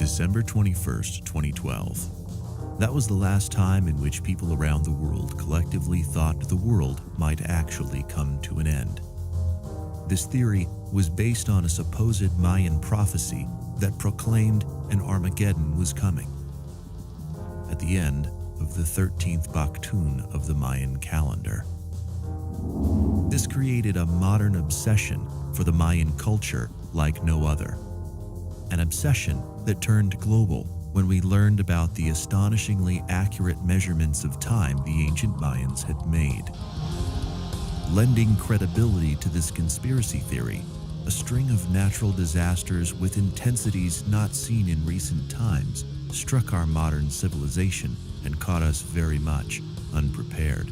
December 21st, 2012. That was the last time in which people around the world collectively thought the world might actually come to an end. This theory was based on a supposed Mayan prophecy that proclaimed an Armageddon was coming at the end of the 13th Baqtun of the Mayan calendar. This created a modern obsession for the Mayan culture like no other. An obsession that turned global when we learned about the astonishingly accurate measurements of time the ancient Mayans had made. Lending credibility to this conspiracy theory, a string of natural disasters with intensities not seen in recent times struck our modern civilization and caught us very much unprepared.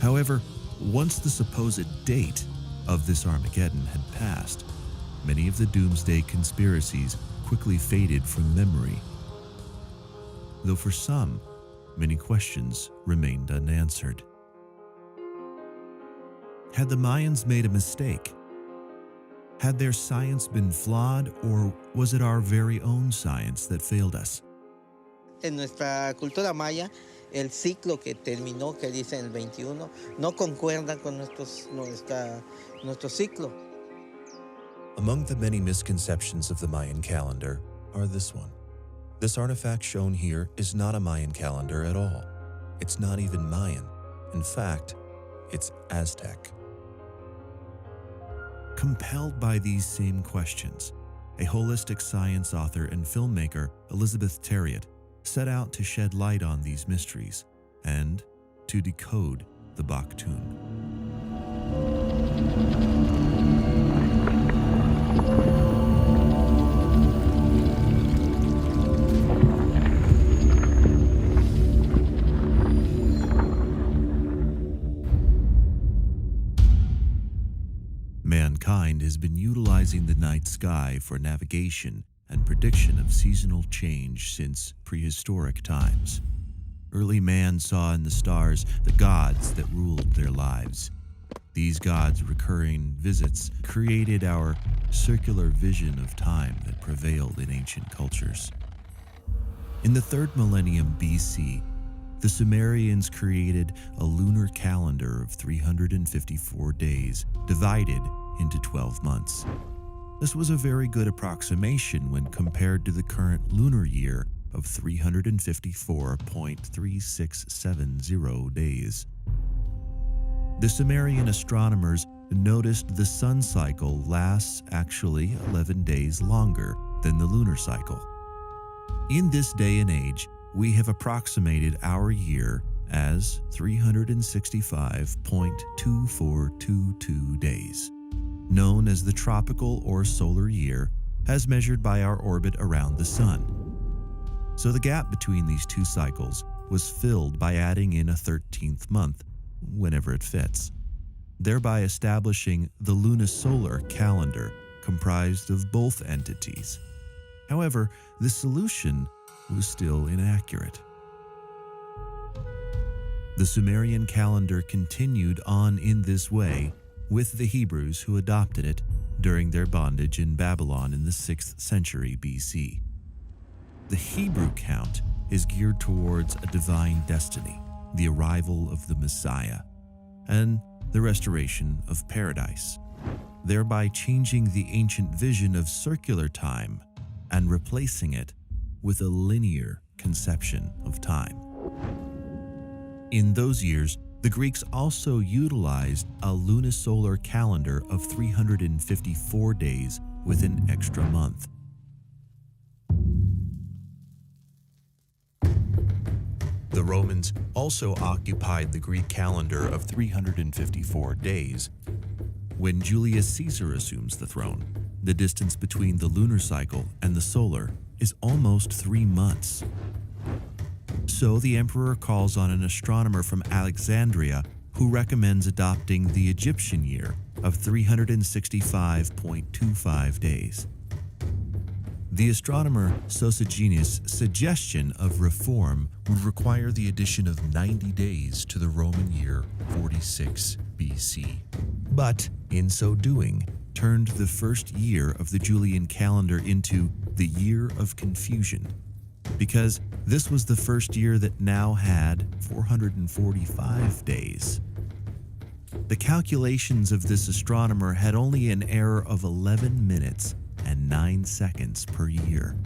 However, once the supposed date of this Armageddon had passed, many of the doomsday conspiracies quickly faded from memory. Though for some, many questions remained unanswered. Had the Mayans made a mistake? Had their science been flawed, or was it our very own science that failed us? En nuestra cultura maya, el ciclo que terminó, que dice el 21, no concuerda con nuestro ciclo. Among the many misconceptions of the Mayan calendar are this one. This artifact shown here is not a Mayan calendar at all. It's not even Mayan. In fact, it's Aztec. Compelled by these same questions, a holistic science author and filmmaker, Elisabeth Thieriot, set out to shed light on these mysteries and to decode the Baqtun. Mankind has been utilizing the night sky for navigation and prediction of seasonal change since prehistoric times. Early man saw in the stars the gods that ruled their lives. These gods' recurring visits created our circular vision of time that prevailed in ancient cultures. In the 3rd millennium BC, the Sumerians created a lunar calendar of 354 days, divided into 12 months. This was a very good approximation when compared to the current lunar year of 354.3670 days. The Sumerian astronomers noticed the sun cycle lasts actually 11 days longer than the lunar cycle. In this day and age, we have approximated our year as 365.2422 days, known as the tropical or solar year, as measured by our orbit around the sun. So the gap between these two cycles was filled by adding in a 13th month whenever it fits, thereby establishing the lunisolar calendar comprised of both entities. However, the solution was still inaccurate. The Sumerian calendar continued on in this way with the Hebrews who adopted it during their bondage in Babylon in the 6th century BC. The Hebrew count is geared towards a divine destiny, the arrival of the Messiah, and the restoration of paradise, thereby changing the ancient vision of circular time and replacing it with a linear conception of time. In those years, the Greeks also utilized a lunisolar calendar of 354 days with an extra month. The Romans also occupied the Greek calendar of 354 days. When Julius Caesar assumes the throne, the distance between the lunar cycle and the solar is almost 3 months. So the emperor calls on an astronomer from Alexandria who recommends adopting the Egyptian year of 365.25 days. The astronomer Sosigenes' suggestion of reform would require the addition of 90 days to the Roman year 46 BC. But in so doing, turned the first year of the Julian calendar into the Year of Confusion, because this was the first year that now had 445 days. The calculations of this astronomer had only an error of 11 minutes and 9 seconds per year.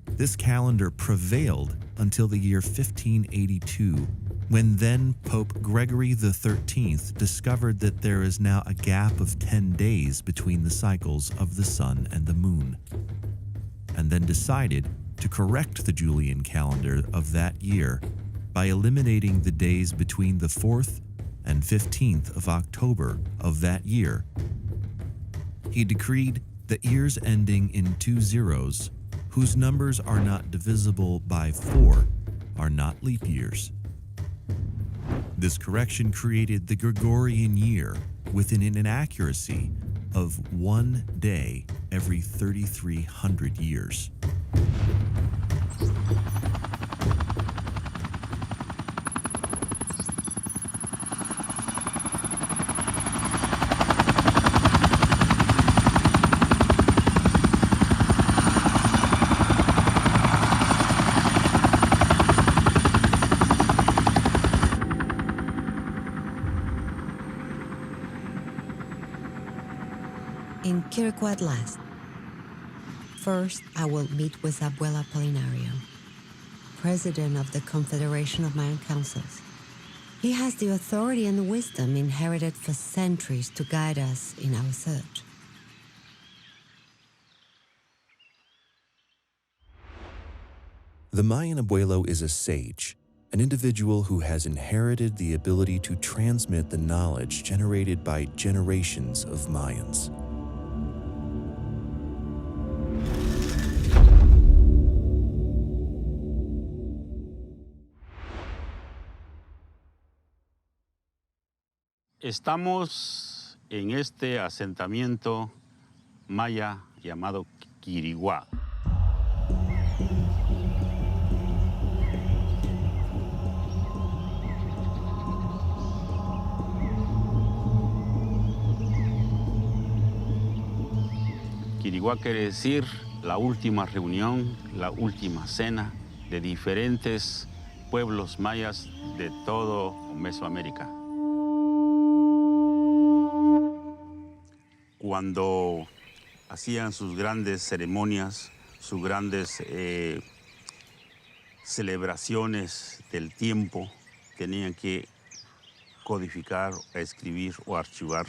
This calendar prevailed until the year 1582, when then Pope Gregory XIII discovered that there is now a gap of 10 days between the cycles of the sun and the moon, and then decided to correct the Julian calendar of that year by eliminating the days between the 4th and 15th of October of that year. He decreed that years ending in 2 zeros, whose numbers are not divisible by 4, are not leap years. This correction created the Gregorian year with an inaccuracy of 1 day every 3,300 years. In Quirico at last. First, I will meet with Abuela Polinario, president of the Confederation of Mayan Councils. He has the authority and wisdom inherited for centuries to guide us in our search. The Mayan abuelo is a sage, an individual who has inherited the ability to transmit the knowledge generated by generations of Mayans. Estamos en este asentamiento maya llamado Quiriguá. Quiriguá quiere decir la última reunión, la última cena de diferentes pueblos mayas de todo Mesoamérica. Cuando hacían sus grandes ceremonias, sus grandes celebraciones del tiempo, tenían que codificar, escribir o archivar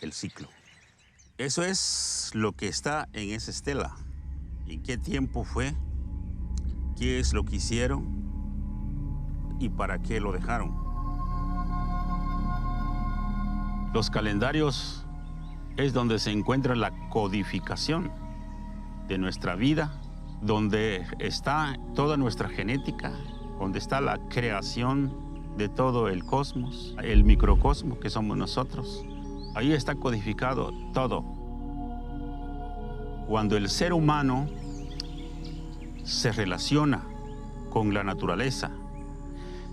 el ciclo. Eso es lo que está en esa estela. ¿En qué tiempo fue? ¿Qué es lo que hicieron? ¿Y para qué lo dejaron? Los calendarios es donde se encuentra la codificación de nuestra vida, donde está toda nuestra genética, donde está la creación de todo el cosmos, el microcosmos que somos nosotros. Ahí está codificado todo. Cuando el ser humano se relaciona con la naturaleza,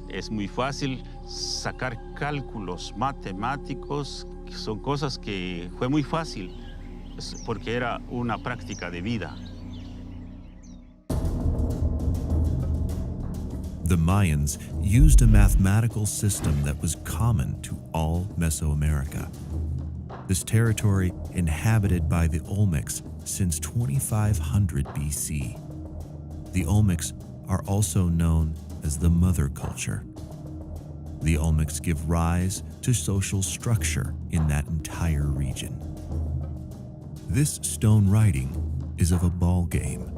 es muy fácil sacar cálculos matemáticos. Son cosas que fue muy fácil porque era una práctica de vida. The Mayans used a mathematical system that was common to all Mesoamerica. This territory inhabited by the Olmecs since 2500 BC. The Olmecs are also known as the mother culture. The Olmecs give rise to social structure in that entire region. This stone writing is of a ball game.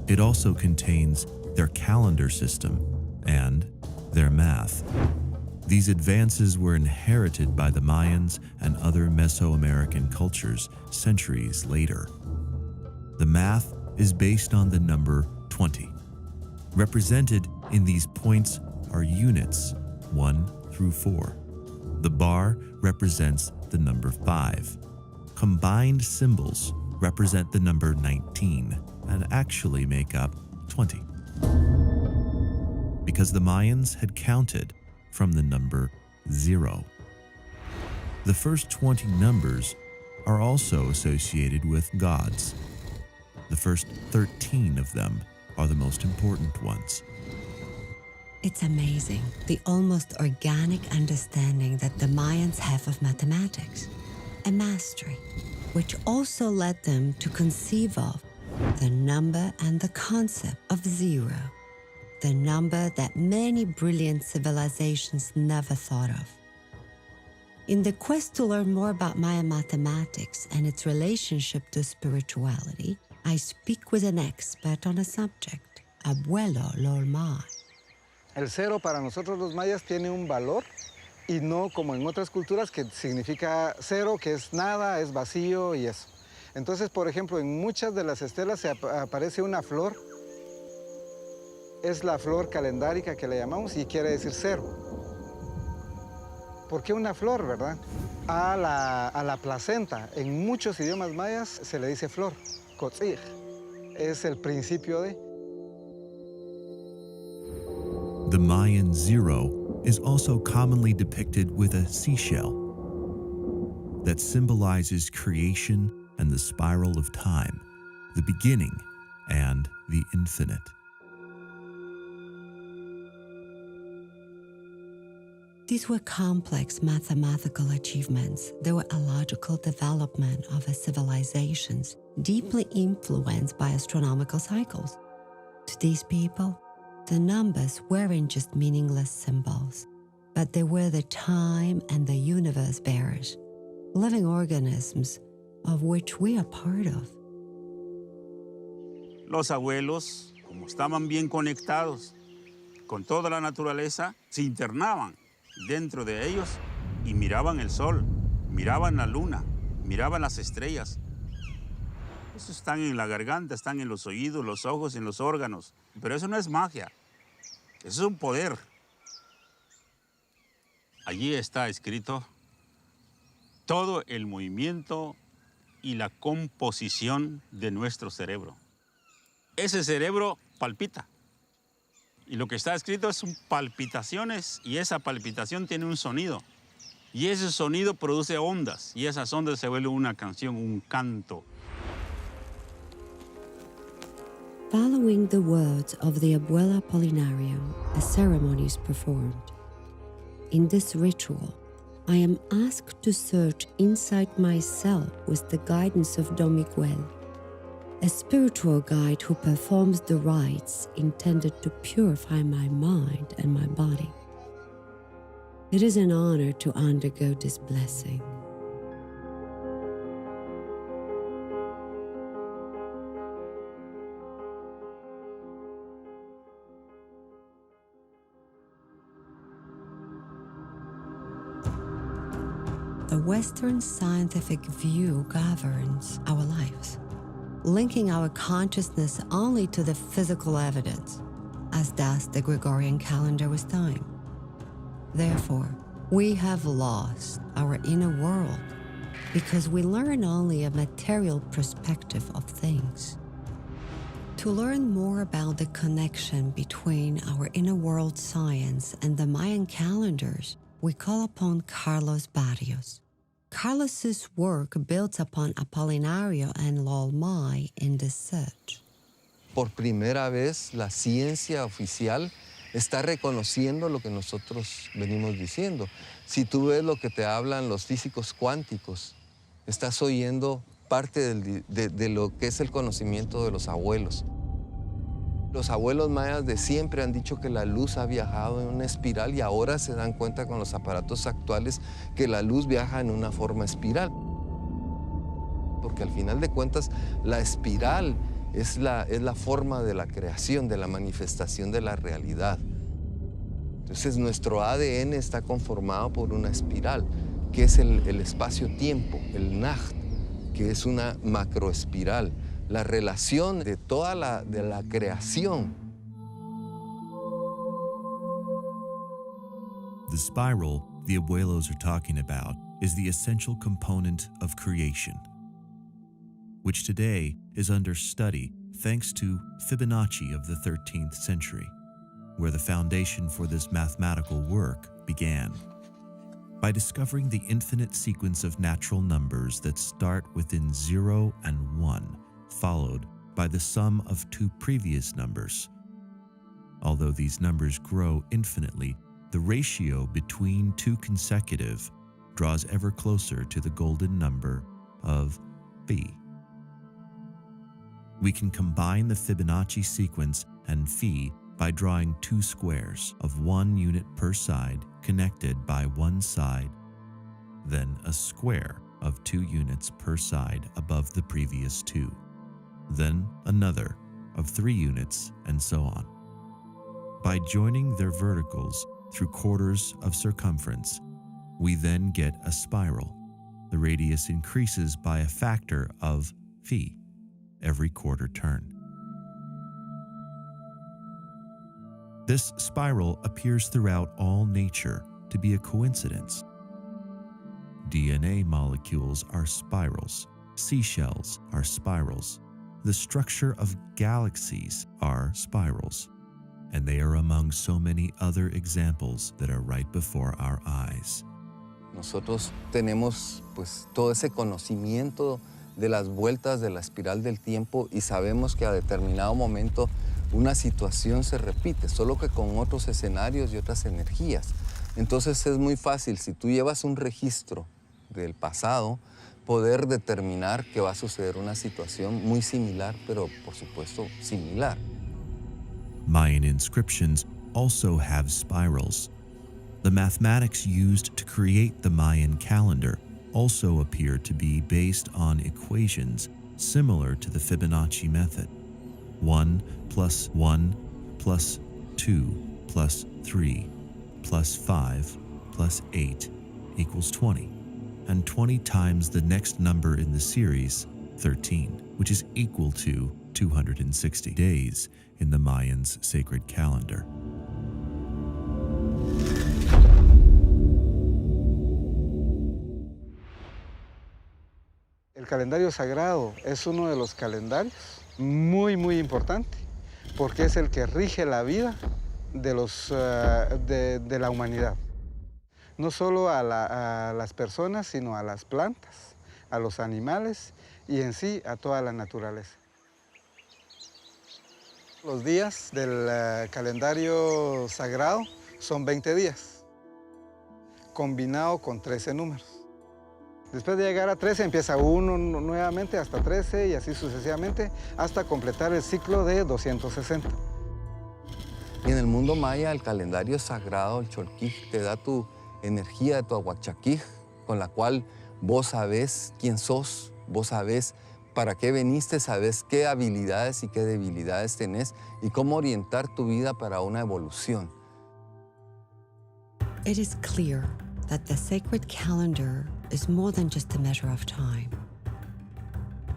It also contains their calendar system and their math. These advances were inherited by the Mayans and other Mesoamerican cultures centuries later. The math is based on the number 20. Represented in these points are units 1 through 4. The bar represents the number 5. Combined symbols represent the number 19 and actually make up 20. Because the Mayans had counted from the number 0. The first 20 numbers are also associated with gods. The first 13 of them are the most important ones. It's amazing, the almost organic understanding that the Mayans have of mathematics, a mastery, which also led them to conceive of the number and the concept of zero, the number that many brilliant civilizations never thought of. In the quest to learn more about Mayan mathematics and its relationship to spirituality, I speak with an expert on the subject, Abuelo Lolmai. El cero para nosotros los mayas tiene un valor y no como en otras culturas que significa cero, que es nada, es vacío y eso. Entonces, por ejemplo, en muchas de las estelas aparece una flor. Es la flor calendárica que le llamamos y quiere decir cero. ¿Por qué una flor, verdad? A la placenta, en muchos idiomas mayas se le dice flor, kotzij. Es el principio de. The Mayan zero is also commonly depicted with a seashell that symbolizes creation and the spiral of time, the beginning and the infinite. These were complex mathematical achievements. They were a logical development of a civilizations deeply influenced by astronomical cycles. To these people, the numbers weren't just meaningless symbols, but they were the time and the universe bearers, living organisms of which we are part of. Los abuelos, como estaban bien conectados con toda la naturaleza, se internaban dentro de ellos y miraban el sol, miraban la luna, miraban las estrellas. Eso están en la garganta, están en los oídos, los ojos, en los órganos. Pero eso no es magia, eso es un poder. Allí está escrito todo el movimiento y la composición de nuestro cerebro. Ese cerebro palpita. Y lo que está escrito son palpitaciones y esa palpitación tiene un sonido. Y ese sonido produce ondas y esas ondas se vuelven una canción, un canto. Following the words of the Abuela Apolinario, a ceremony is performed. In this ritual, I am asked to search inside myself with the guidance of Don Miguel, a spiritual guide who performs the rites intended to purify my mind and my body. It is an honor to undergo this blessing. The Western scientific view governs our lives, linking our consciousness only to the physical evidence, as does the Gregorian calendar with time. Therefore, we have lost our inner world because we learn only a material perspective of things. To learn more about the connection between our inner world science and the Mayan calendars, we call upon Carlos Barrios. Carlos's work builds upon Apolinario and Lolmai in this search. Por primera vez, la ciencia oficial está reconociendo lo que nosotros venimos diciendo. Si tú ves lo que te hablan los físicos cuánticos, estás oyendo parte de lo que es el conocimiento de los abuelos. Los abuelos mayas de siempre han dicho que la luz ha viajado en una espiral y ahora se dan cuenta con los aparatos actuales que la luz viaja en una forma espiral. Porque al final de cuentas, la espiral es la forma de la creación, de la manifestación de la realidad. Entonces, nuestro ADN está conformado por una espiral, que es el espacio-tiempo, el Nacht, que es una macroespiral. La relación de toda la creación. The spiral the abuelos are talking about is the essential component of creation, which today is under study thanks to Fibonacci of the 13th century, where the foundation for this mathematical work began. By discovering the infinite sequence of natural numbers that start within 0 and 1, followed by the sum of two previous numbers. Although these numbers grow infinitely, the ratio between two consecutive draws ever closer to the golden number of phi. We can combine the Fibonacci sequence and phi by drawing two squares of 1 unit per side connected by one side, then a square of 2 units per side above the previous two, then another of 3 units, and so on. By joining their verticals through quarters of circumference, we then get a spiral. The radius increases by a factor of phi every quarter turn. This spiral appears throughout all nature to be a coincidence. DNA molecules are spirals, seashells are spirals, the structure of galaxies are spirals, and they are among so many other examples that are right before our eyes. Nosotros tenemos pues todo ese conocimiento de las vueltas de la espiral del tiempo y sabemos que a determinado momento una situación se repite, solo que con otros escenarios y otras energías. Entonces es muy fácil, si tú llevas un registro del pasado, poder determinar que va a suceder una situación muy similar, pero por supuesto similar. Mayan inscriptions also have spirals. The mathematics used to create the Mayan calendar also appear to be based on equations similar to the Fibonacci method. 1 plus 1 plus 2 plus 3 plus 5 plus 8 equals 20, and 20 times the next number in the series, 13, which is equal to 260 days in the Mayans' sacred calendar. El calendario sagrado es uno de los calendarios muy importante, porque es el que rige la vida de la humanidad. No solo a las personas, sino a las plantas, a los animales y en sí a toda la naturaleza. Los días del calendario sagrado son 20 días, combinado con 13 números. Después de llegar a 13 empieza uno nuevamente hasta 13 y así sucesivamente hasta completar el ciclo de 260. Y en el mundo maya el calendario sagrado, el cholquij, te da tu energía de tu ahuachaquij, con la cual vos sabés quién sos, vos sabés para qué veniste, sabés qué habilidades y qué debilidades tenés y cómo orientar tu vida para una evolución. It is clear that the sacred calendar is more than just a measure of time.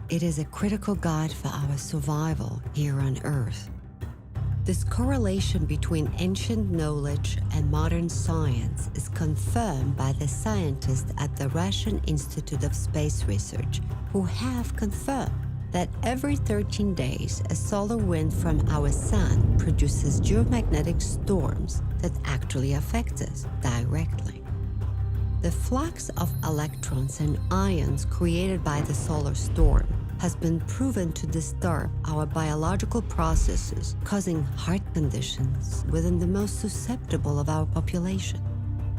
It is a critical guide for our survival here on Earth. This correlation between ancient knowledge and modern science is confirmed by the scientists at the Russian Institute of Space Research, who have confirmed that every 13 days, a solar wind from our sun produces geomagnetic storms that actually affect us directly. The flux of electrons and ions created by the solar storm has been proven to disturb our biological processes, causing heart conditions within the most susceptible of our population.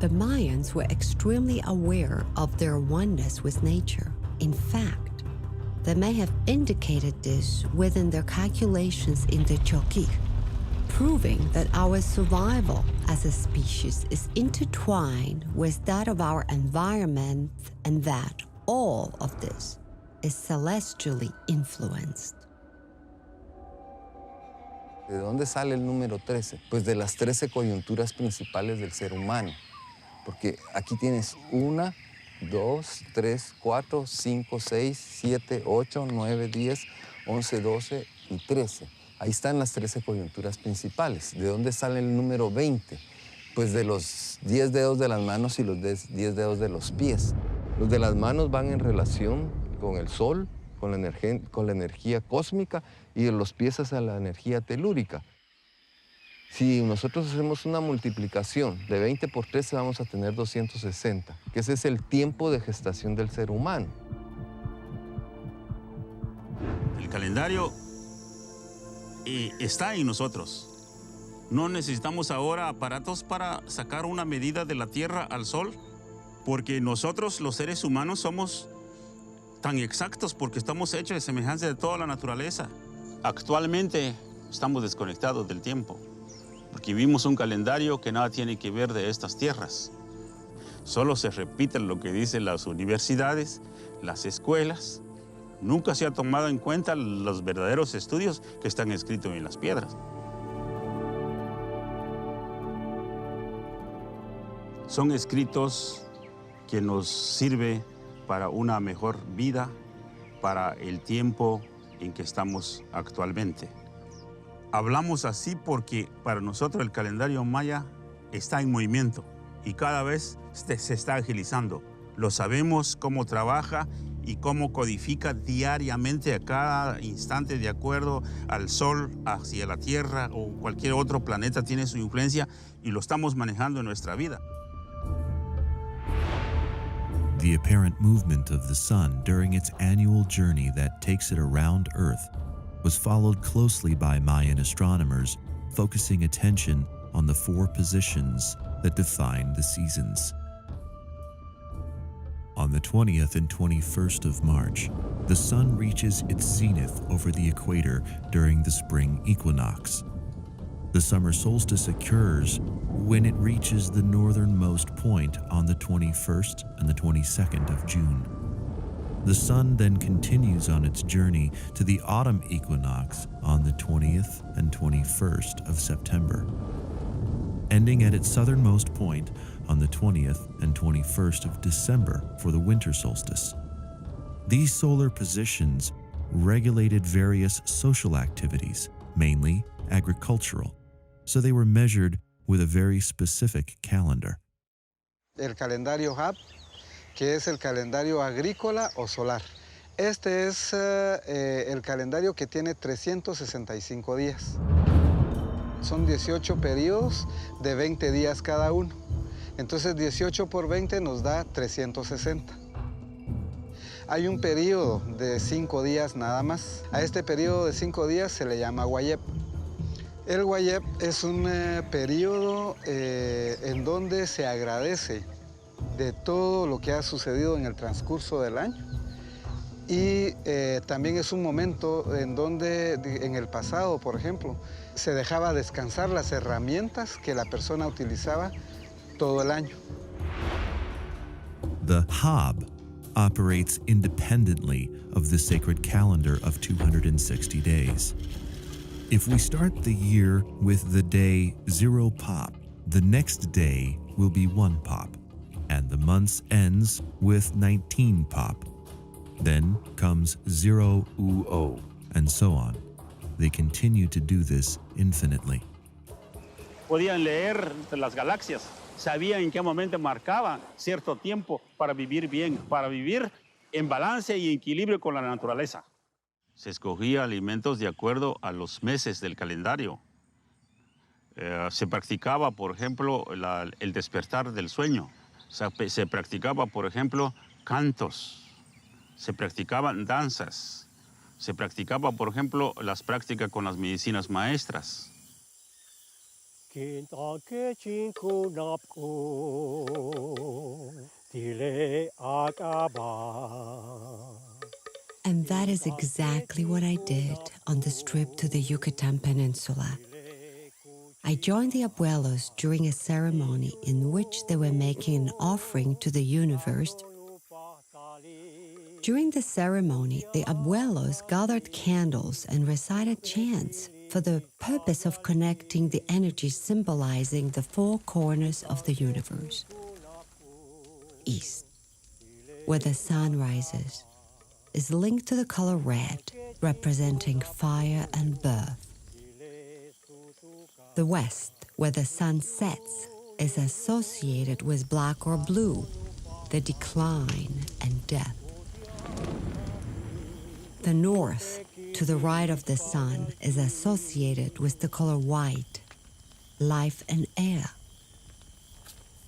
The Mayans were extremely aware of their oneness with nature. In fact, they may have indicated this within their calculations in the cholquij, proving that our survival as a species is intertwined with that of our environment and that all of this is celestially influenced. ¿De dónde sale el número 13? Pues de las 13 coyunturas principales del ser humano. Porque aquí tienes 1, 2, 3, 4, 5, 6, 7, 8, 9, 10, 11, 12 y 13. Ahí están las 13 coyunturas principales. ¿De dónde sale el número 20? Pues de los 10 dedos de las manos y los 10 dedos de los pies. Los de las manos van en relación con el sol, con la energía cósmica, y de los pies hacia la energía telúrica. Si nosotros hacemos una multiplicación de 20 por 13, vamos a tener 260, que ese es el tiempo de gestación del ser humano. El calendario está en nosotros. No necesitamos ahora aparatos para sacar una medida de la Tierra al Sol, porque nosotros, los seres humanos, somos tan exactos porque estamos hechos de semejanza de toda la naturaleza. Actualmente estamos desconectados del tiempo, porque vivimos un calendario que nada tiene que ver de estas tierras. Solo se repite lo que dicen las universidades, las escuelas. Nunca se ha tomado en cuenta los verdaderos estudios que están escritos en las piedras. Son escritos que nos sirven para una mejor vida, para el tiempo en que estamos actualmente. Hablamos así porque para nosotros el calendario maya está en movimiento y cada vez se está agilizando. Lo sabemos cómo trabaja y cómo codifica diariamente a cada instante de acuerdo al Sol, hacia la Tierra o cualquier otro planeta tiene su influencia y lo estamos manejando en nuestra vida. The apparent movement of the sun during its annual journey that takes it around Earth was followed closely by Mayan astronomers, focusing attention on the 4 positions that define the seasons. On the 20th and 21st of March, the sun reaches its zenith over the equator during the spring equinox. The summer solstice occurs when it reaches the northernmost point on the 21st and the 22nd of June. The sun then continues on its journey to the autumn equinox on the 20th and 21st of September, ending at its southernmost point on the 20th and 21st of December for the winter solstice. These solar positions regulated various social activities, mainly agricultural, so they were measured with a very specific calendar. El calendario HAB, que es el calendario agrícola o solar. Este es el calendario que tiene 365 días. Son 18 periodos de 20 días cada uno. Entonces 18 por 20 nos da 360. Hay un periodo de 5 días nada más. A este periodo de 5 días se le llama Guayeb. El Guayeb es un periodo en donde se agradece de todo lo que ha sucedido en el transcurso del año y también es un momento en donde en el pasado, por ejemplo, se dejaba descansar las herramientas que la persona utilizaba todo el año. The Hab operates independently of the sacred calendar of 260 days. If we start the year with the day 0 pop, the next day will be 1 pop, and the month ends with 19 pop. Then comes 0 uo, and so on. They continue to do this infinitely. Podían leer las galaxias, sabían en qué momento marcaba cierto tiempo para vivir bien, para vivir en balance y equilibrio con la naturaleza. Se escogía alimentos de acuerdo a los meses del calendario. Se practicaba, por ejemplo, el despertar del sueño. Se practicaba, por ejemplo, cantos. Se practicaban danzas. Se practicaba, por ejemplo, las prácticas con las medicinas maestras. And that is exactly what I did on this trip to the Yucatan Peninsula. I joined the abuelos during a ceremony in which they were making an offering to the universe. During the ceremony, the abuelos gathered candles and recited chants for the purpose of connecting the energies symbolizing the 4 corners of the universe. East, where the sun rises, is linked to the color red, representing fire and birth. The west, where the sun sets, is associated with black or blue, the decline and death. The north, to the right of the sun, is associated with the color white, life and air.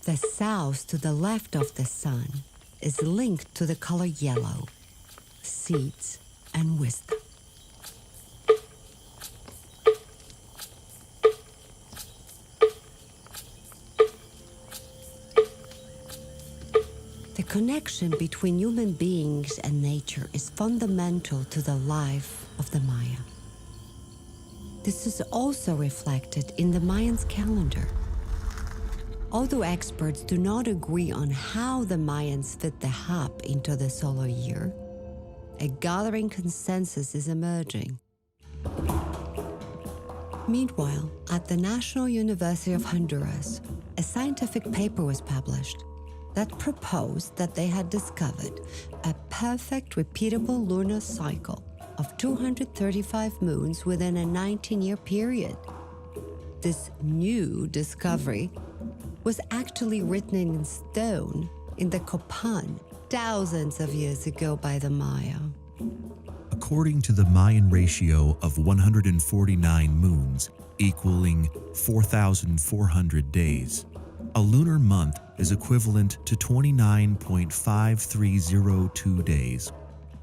The south to the left of the sun is linked to the color yellow, seeds and wisdom. The connection between human beings and nature is fundamental to the life of the Maya. This is also reflected in the Mayans' calendar. Although experts do not agree on how the Mayans fit the hab into the solar year, a gathering consensus is emerging. Meanwhile, at the National University of Honduras, a scientific paper was published that proposed that they had discovered a perfect repeatable lunar cycle of 235 moons within a 19-year period. This new discovery was actually written in stone in the Copan thousands of years ago by the Maya. According to the Mayan ratio of 149 moons equaling 4,400 days, a lunar month is equivalent to 29.5302 days,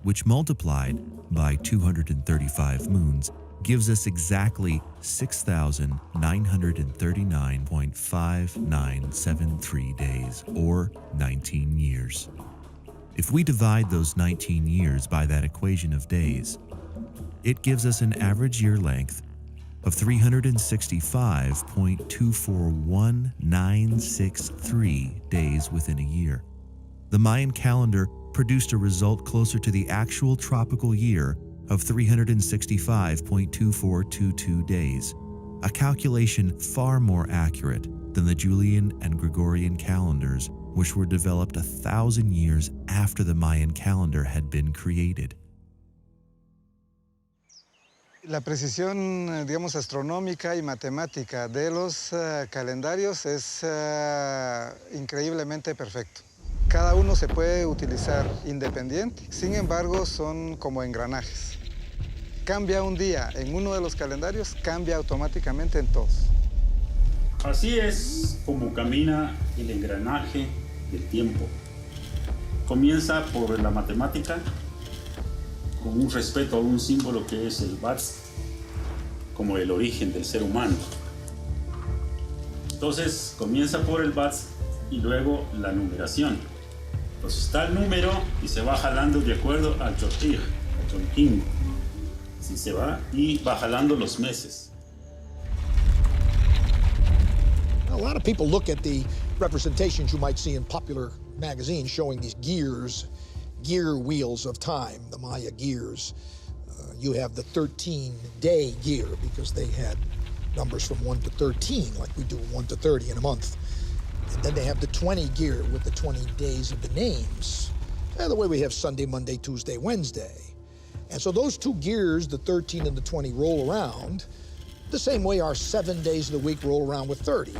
which multiplied by 235 moons gives us exactly 6,939.5973 days, or 19 years. If we divide those 19 years by that equation of days, it gives us an average year length of 365.241963 days within a year. The Mayan calendar produced a result closer to the actual tropical year of 365.2422 days, a calculation far more accurate than the Julian and Gregorian calendars, which were developed 1,000 years after the Mayan calendar had been created. La precisión, digamos, astronómica y matemática de los calendarios es increíblemente perfecto. Cada uno se puede utilizar independiente, sin embargo, son como engranajes. Cambia un día en uno de los calendarios, cambia automáticamente en todos. Así es como camina el engranaje del tiempo. Comienza por la matemática, con un respeto a un símbolo que es el Baqtun, como el origen del ser humano. Entonces comienza por el Baqtun y luego la numeración. Entonces está el número y se va jalando de acuerdo al Chotig, al Cholquín. Así se va y va jalando los meses. A lot of people look at the representations you might see in popular magazines showing these gear wheels of time, the Maya gears. You have the 13-day gear because they had numbers from 1 to 13, like we do 1 to 30 in a month. And then they have the 20 gear with the 20 days of the names. The way we have Sunday, Monday, Tuesday, Wednesday. And so those two gears, the 13 and the 20, roll around the same way our 7 days of the week roll around with 30.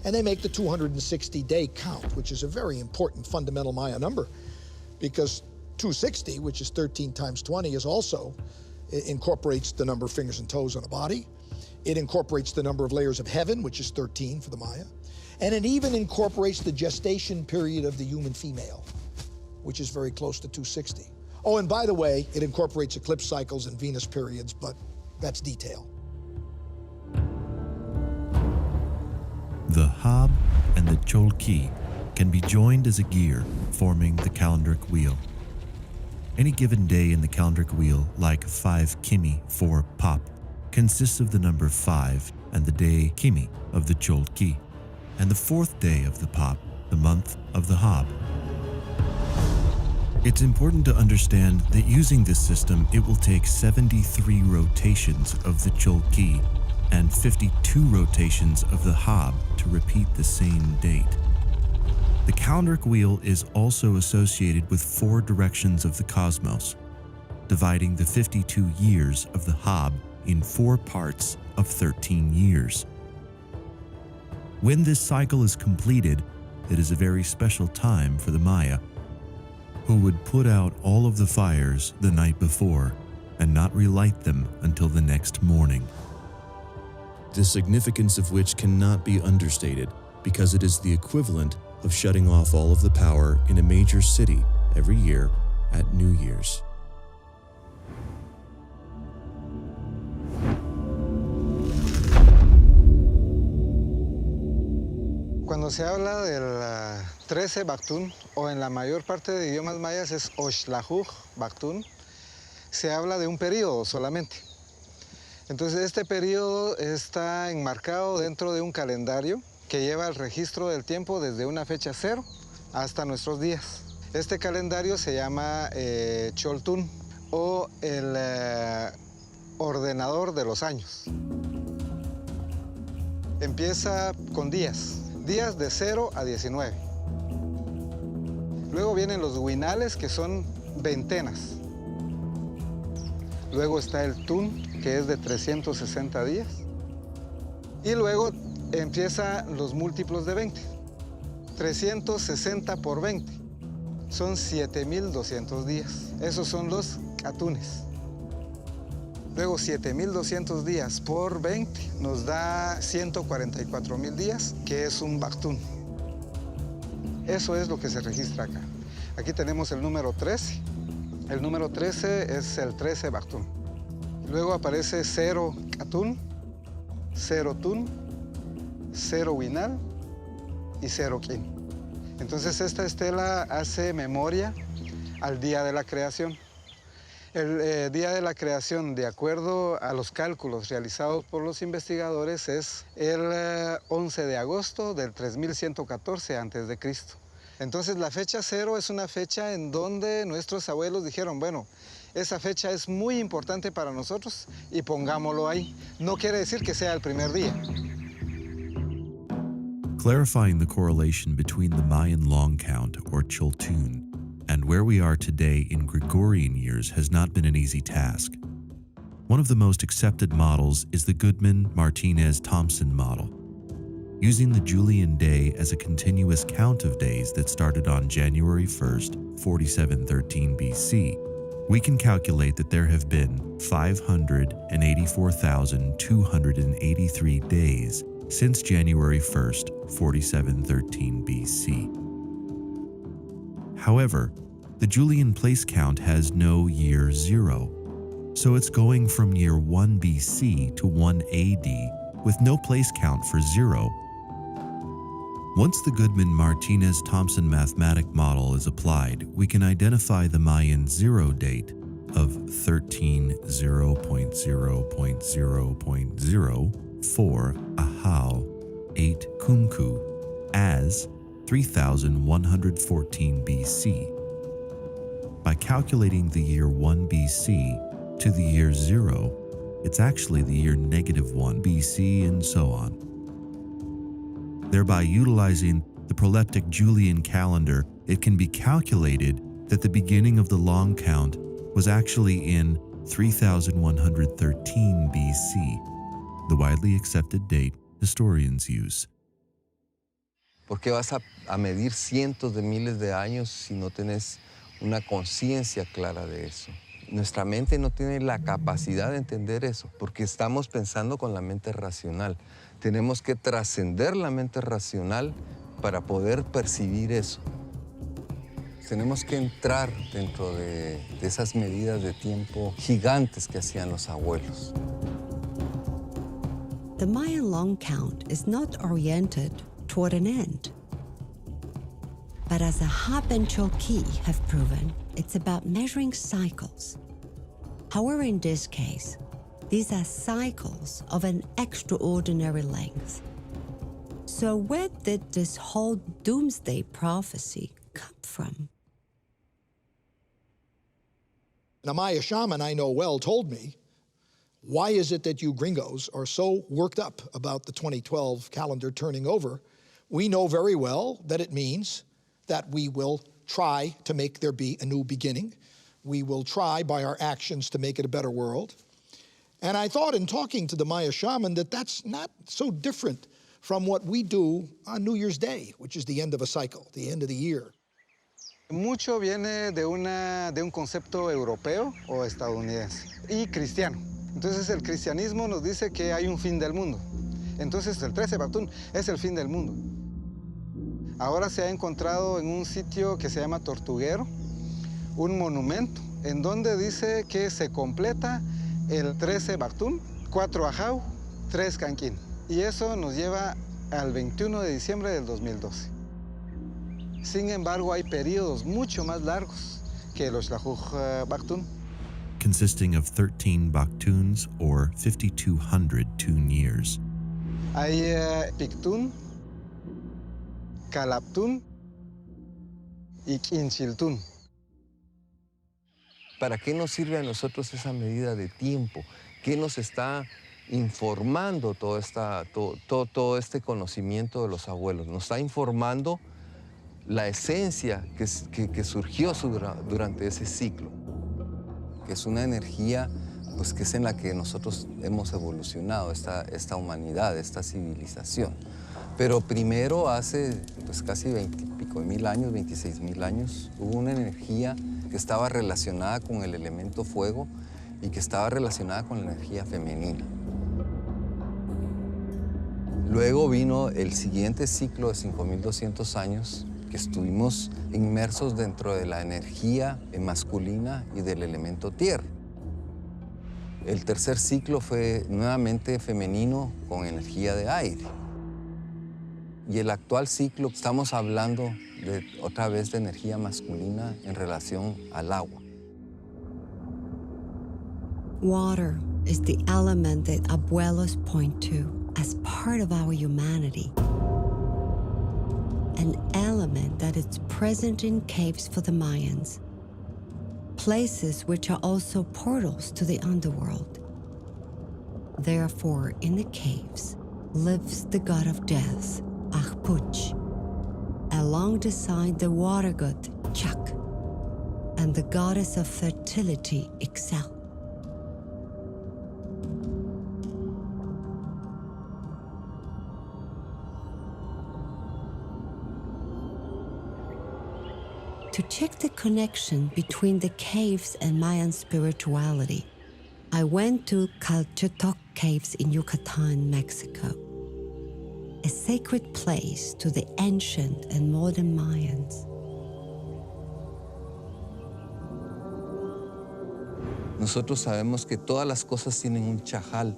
And they make the 260-day count, which is a very important fundamental Maya number, because 260, which is 13 times 20, is also, it incorporates the number of fingers and toes on a body. It incorporates the number of layers of heaven, which is 13 for the Maya. And it even incorporates the gestation period of the human female, which is very close to 260. Oh, and by the way, it incorporates eclipse cycles and Venus periods, but that's detail. The hab and the cholqui can be joined as a gear, forming the calendric wheel. Any given day in the calendric wheel, like 5 kimi for pop, consists of the number 5 and the day kimi of the cholqui, and the 4th day of the pop, the month of the hab. It's important to understand that using this system, it will take 73 rotations of the cholqui and 52 rotations of the hab to repeat the same date. The calendric wheel is also associated with 4 directions of the cosmos, dividing the 52 years of the hab in 4 parts of 13 years. When this cycle is completed, it is a very special time for the Maya, who would put out all of the fires the night before and not relight them until the next morning. the significance of which cannot be understated because it is the equivalent of shutting off all of the power in a major city every year at New Year's. Cuando se habla del 13 Baqtun, o en la mayor parte de idiomas mayas es Oxlajuj Baqtun, se habla de un periodo solamente. Entonces este periodo está enmarcado dentro de un calendario que lleva el registro del tiempo desde una fecha cero hasta nuestros días. Este calendario se llama Choltun o el ordenador de los años. Empieza con días de 0 a 19. Luego vienen los winales, que son ventenas. Luego está el tun, que es de 360 días. Y luego empiezan los múltiplos de 20. 360 por 20 son 7,200 días. Esos son los atunes. Luego 7,200 días por 20 nos da 144,000 días, que es un Baqtun. Eso es lo que se registra acá. Aquí tenemos el número 13. El número 13 es el 13 Baqtun. Luego aparece 0 Atun, 0 Tun, 0 Winal y 0 Kin. Entonces esta estela hace memoria al día de la creación. El día de la creación, de acuerdo a los cálculos realizados por los investigadores, es el 11 de agosto del 3114 a.C. Entonces la fecha 0 es una fecha en donde nuestros abuelos dijeron, bueno, esa fecha es muy importante para nosotros y pongámoslo ahí. No quiere decir que sea el primer día. Clarifying the correlation between the Mayan long count, or Choltun, and where we are today in Gregorian years has not been an easy task. One of the most accepted models is the Goodman-Martinez-Thompson model. Using the Julian day as a continuous count of days that started on January 1st, 4713 BC, we can calculate that there have been 584,283 days since January 1st, 4713 BC. However, the Julian place count has no year 0, so it's going from year 1 BC to 1 AD with no place count for 0. Once the Goodman-Martinez-Thompson mathematic model is applied, we can identify the Mayan 0 date of 13:0.0.0.04 Ahau 8 Kumku as 3114 BC. By calculating the year 1 BC to the year 0, it's actually the year -1 BC and so on. Thereby utilizing the proleptic Julian calendar, it can be calculated that the beginning of the long count was actually in 3113 BC, the widely accepted date historians use. ¿Por qué vas a medir cientos de miles de años si no tienes una conciencia clara de eso? Nuestra mente no tiene la capacidad de entender eso, porque estamos pensando con la mente racional. Tenemos que trascender la mente racional para poder percibir eso. Tenemos que entrar dentro de esas medidas de tiempo gigantes que hacían los abuelos. The Mayan long count is not oriented toward an end. But as the Hab and Cholki have proven, it's about measuring cycles. However, in this case, these are cycles of an extraordinary length. So where did this whole doomsday prophecy come from? A Maya shaman I know well told me, why is it that you gringos are so worked up about the 2012 calendar turning over? We know very well that it means that we will try to make there be a new beginning. We will try by our actions to make it a better world. And I thought in talking to the Maya shaman that that's not so different from what we do on New Year's Day, which is the end of a cycle, the end of the year. Mucho viene de un concepto europeo o estadounidense y cristiano. Entonces el cristianismo nos dice que hay un fin del mundo. Entonces el 13 Baqtun es el fin del mundo. Ahora se ha encontrado en un sitio que se llama Tortuguero un monumento en donde dice que se completa el 13 Baqtun, 4 Ajau, 3 Canquín. Y eso nos lleva al 21 de diciembre del 2012. Sin embargo, hay periodos mucho más largos que los Lajuj Baqtun. Consisting of 13 Baqtuns or 5,200 tune years. Hay Pictun, Calaptun y Quinchiltun. ¿Para qué nos sirve a nosotros esa medida de tiempo? ¿Qué nos está informando todo este conocimiento de los abuelos? Nos está informando la esencia que surgió durante ese ciclo, que es una energía pues, que es en la que nosotros hemos evolucionado, esta humanidad, esta civilización. Pero primero, hace pues, casi 20 y pico de mil años, 26,000 años, hubo una energía que estaba relacionada con el elemento fuego y que estaba relacionada con la energía femenina. Luego vino el siguiente ciclo de 5,200 años, que estuvimos inmersos dentro de la energía masculina y del elemento tierra. El tercer ciclo fue nuevamente femenino con energía de aire. Y el actual ciclo, estamos hablando otra vez de energía masculina en relación al agua. Water is the element that abuelos point to as part of our humanity. An element that is present in caves for the Mayans, places which are also portals to the underworld. Therefore, in the caves lives the god of death, Ahpuch, alongside the water god, Chak, and the goddess of fertility, Ixchel. To check the connection between the caves and Mayan spirituality, I went to Calchetoc Caves in Yucatan, Mexico, a sacred place to the ancient and modern Mayans. Nosotros sabemos que todas las cosas tienen un chajal,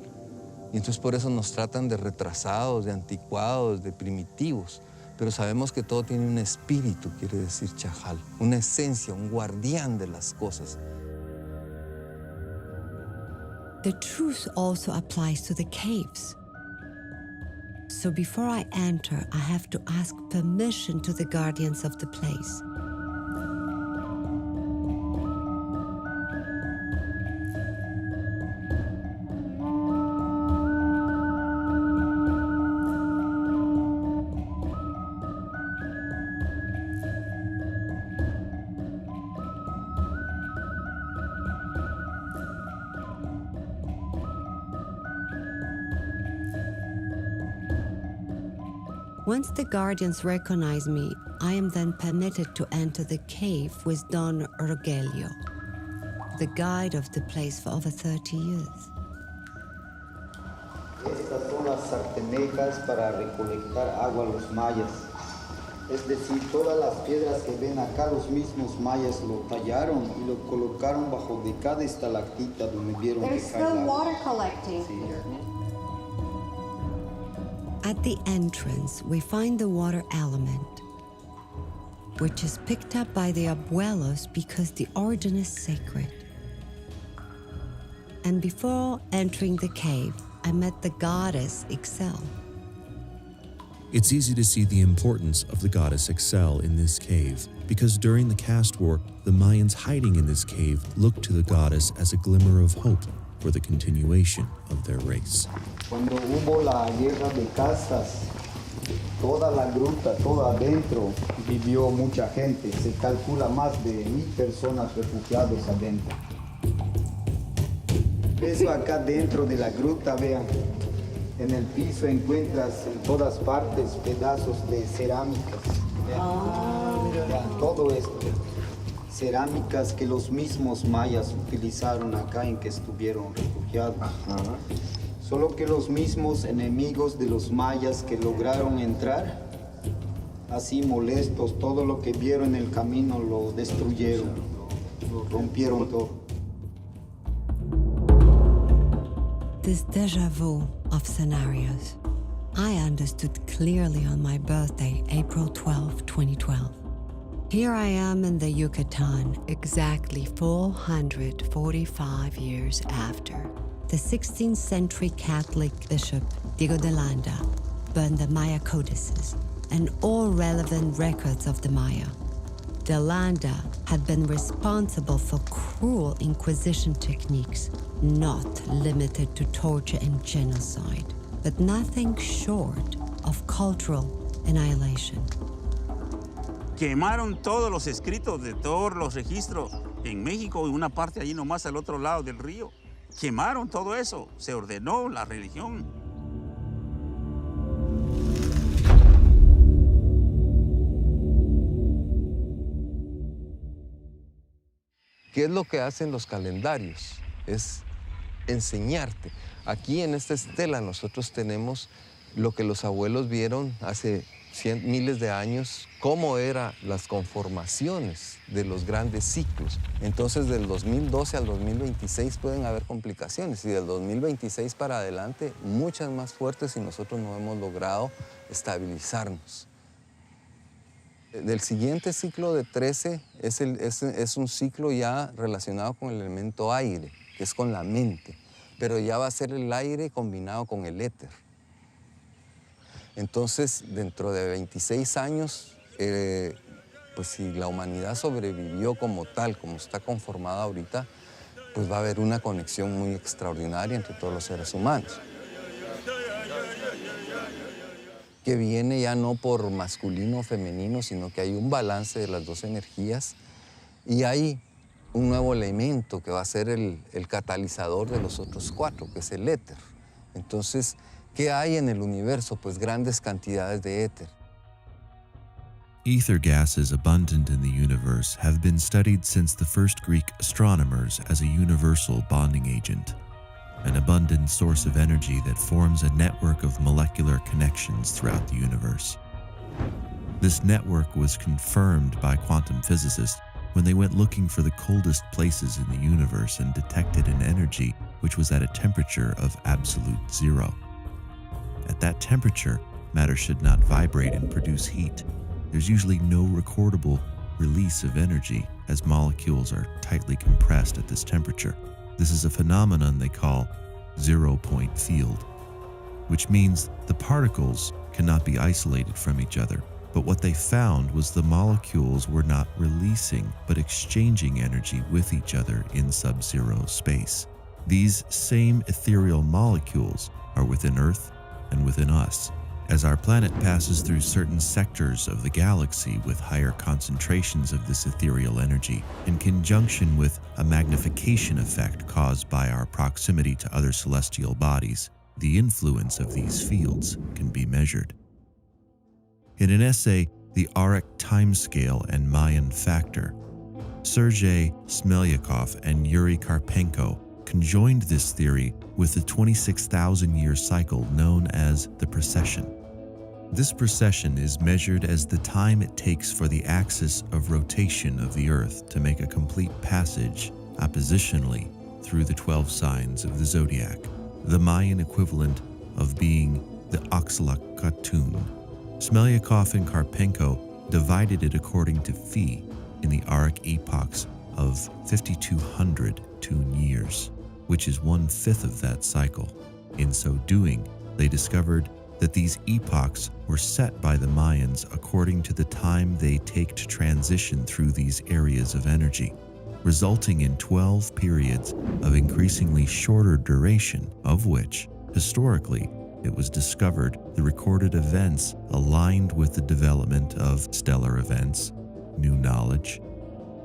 y entonces por eso nos tratan de retrasados, de anticuados, de primitivos. Pero sabemos que todo tiene un espíritu, quiere decir chajal, una esencia, un guardián de las cosas. The truth also applies to the caves. So before I enter, I have to ask permission to the guardians of the place. Once the guardians recognize me, I am then permitted to enter the cave with Don Rogelio, the guide of the place for over 30 years. Estas son las sartenejas para recolectar agua a los mayas. Es decir, todas las piedras que ven acá, los mismos mayas lo tallaron y lo colocaron bajo de cada estalactita donde vieron que cae There's still agua. water collecting. Sí. At the entrance, we find the water element, which is picked up by the abuelos because the origin is sacred. And before entering the cave, I met the goddess Ixchel. It's easy to see the importance of the goddess Ixchel in this cave, because during the caste war, the Mayans hiding in this cave looked to the goddess as a glimmer of hope for the continuation of their race. Cuando hubo la guerra de castas, toda la gruta, toda adentro, vivió mucha gente. Se calcula más de 1,000 personas refugiados adentro. Eso acá dentro de la gruta, vean, en el piso encuentras en todas partes pedazos de cerámicas. Vean, todo esto. Cerámicas que los mismos mayas utilizaron acá en que estuvieron refugiados. Solo que los mismos enemigos de los mayas que lograron entrar, así molestos, todo lo que vieron en el camino lo destruyeron, lo rompieron todo. This déjà vu of scenarios, I understood clearly on my birthday, April 12, 2012. Here I am in the Yucatan, exactly 445 years after. The 16th century Catholic bishop, Diego de Landa, burned the Maya codices and all relevant records of the Maya. De Landa had been responsible for cruel inquisition techniques, not limited to torture and genocide, but nothing short of cultural annihilation. Quemaron todos los escritos de todos los registros en México y una parte allí nomás al otro lado del río. Quemaron todo eso, se ordenó la religión. ¿Qué es lo que hacen los calendarios? Es enseñarte. Aquí en esta estela nosotros tenemos lo que los abuelos vieron hace miles de años, cómo eran las conformaciones de los grandes ciclos. Entonces, del 2012 al 2026 pueden haber complicaciones y del 2026 para adelante muchas más fuertes si nosotros no hemos logrado estabilizarnos. Del siguiente ciclo de 13 es un ciclo ya relacionado con el elemento aire, que es con la mente, pero ya va a ser el aire combinado con el éter. Entonces, dentro de 26 años, pues si la humanidad sobrevivió como tal, como está conformada ahorita, pues va a haber una conexión muy extraordinaria entre todos los seres humanos. Que viene ya no por masculino o femenino, sino que hay un balance de las dos energías y hay un nuevo elemento que va a ser el catalizador de los otros cuatro, que es el éter. Entonces, ¿qué hay en el universo? Pues grandes cantidades de éter. Ether gases abundant in the universe have been studied since the first Greek astronomers as a universal bonding agent, an abundant source of energy that forms a network of molecular connections throughout the universe. This network was confirmed by quantum physicists when they went looking for the coldest places in the universe and detected an energy which was at a temperature of absolute zero. At that temperature, matter should not vibrate and produce heat. There's usually no recordable release of energy as molecules are tightly compressed at this temperature. This is a phenomenon they call zero-point field, which means the particles cannot be isolated from each other. But what they found was the molecules were not releasing, but exchanging energy with each other in sub-zero space. These same ethereal molecules are within Earth and within us. As our planet passes through certain sectors of the galaxy with higher concentrations of this ethereal energy, in conjunction with a magnification effect caused by our proximity to other celestial bodies, the influence of these fields can be measured. In an essay, The Auric Timescale and Mayan Factor, Sergei Smelyakov and Yuri Karpenko conjoined this theory with the 26,000-year cycle known as the precession. This precession is measured as the time it takes for the axis of rotation of the Earth to make a complete passage oppositionally through the 12 signs of the zodiac, the Mayan equivalent of being the Baqtun. Smelyakov and Karpenko divided it according to Phi in the Auric epochs of 5,200 tune years, which is 1/5 of that cycle. In so doing, they discovered that these epochs were set by the Mayans according to the time they take to transition through these areas of energy, resulting in 12 periods of increasingly shorter duration, of which, historically, it was discovered the recorded events aligned with the development of stellar events, new knowledge,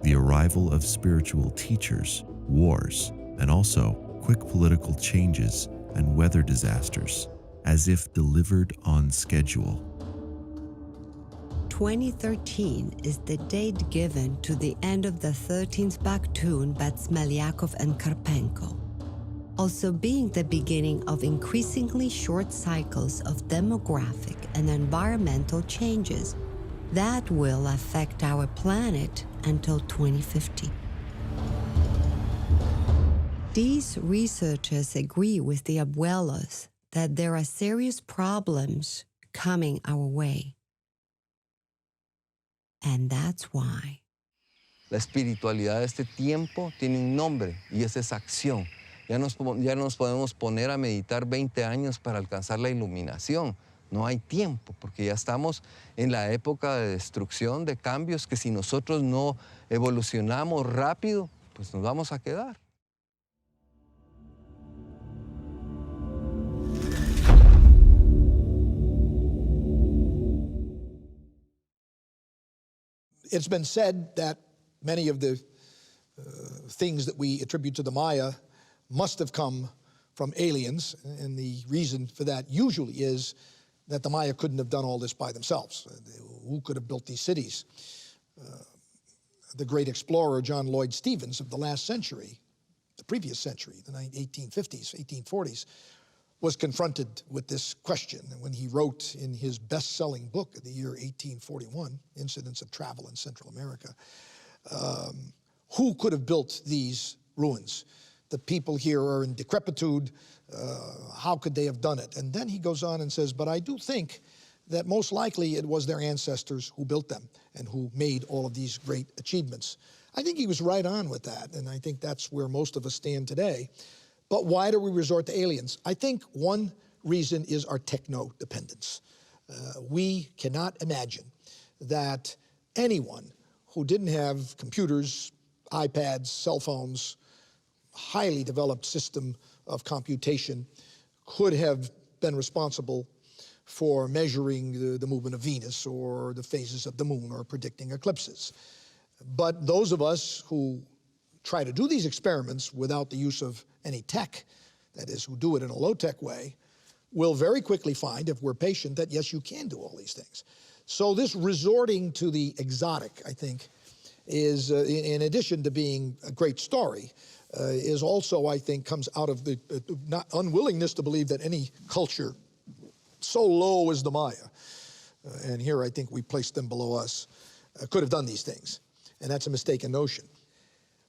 the arrival of spiritual teachers, wars, and also quick political changes and weather disasters, as if delivered on schedule. 2013 is the date given to the end of the 13th Baqtun by Smelyakov and Karpenko. also being the beginning of increasingly short cycles of demographic and environmental changes that will affect our planet until 2050. These researchers agree with the abuelos that there are serious problems coming our way. And that's why. La espiritualidad de este tiempo tiene un nombre y esa es acción. Ya nos podemos poner a meditar 20 años para alcanzar la iluminación. No hay tiempo, porque ya estamos en la época de destrucción, de cambios, que si nosotros no evolucionamos rápido, pues nos vamos a quedar. It's been said that many of the things that we attribute to the Maya must have come from aliens, and the reason for that usually is that the Maya couldn't have done all this by themselves. Who could have built these cities? The great explorer John Lloyd Stevens of the last century, the previous century, the 1850s, 1840s, was confronted with this question when he wrote in his best-selling book of the year 1841, Incidents of Travel in Central America, who could have built these ruins? The people here are in decrepitude. How could they have done it? And then he goes on and says, but I do think that most likely it was their ancestors who built them and who made all of these great achievements. I think he was right on with that, and I think that's where most of us stand today. But why do we resort to aliens? I think one reason is our techno-dependence. We cannot imagine that anyone who didn't have computers, iPads, cell phones, highly developed system of computation could have been responsible for measuring the movement of Venus or the phases of the moon or predicting eclipses. But those of us who try to do these experiments without the use of any tech, that is, who do it in a low-tech way, will very quickly find, if we're patient, that yes, you can do all these things. So this resorting to the exotic, I think, is, in addition to being a great story, is also, I think, comes out of the not unwillingness to believe that any culture so low as the Maya, and here I think we placed them below us, could have done these things. And that's a mistaken notion.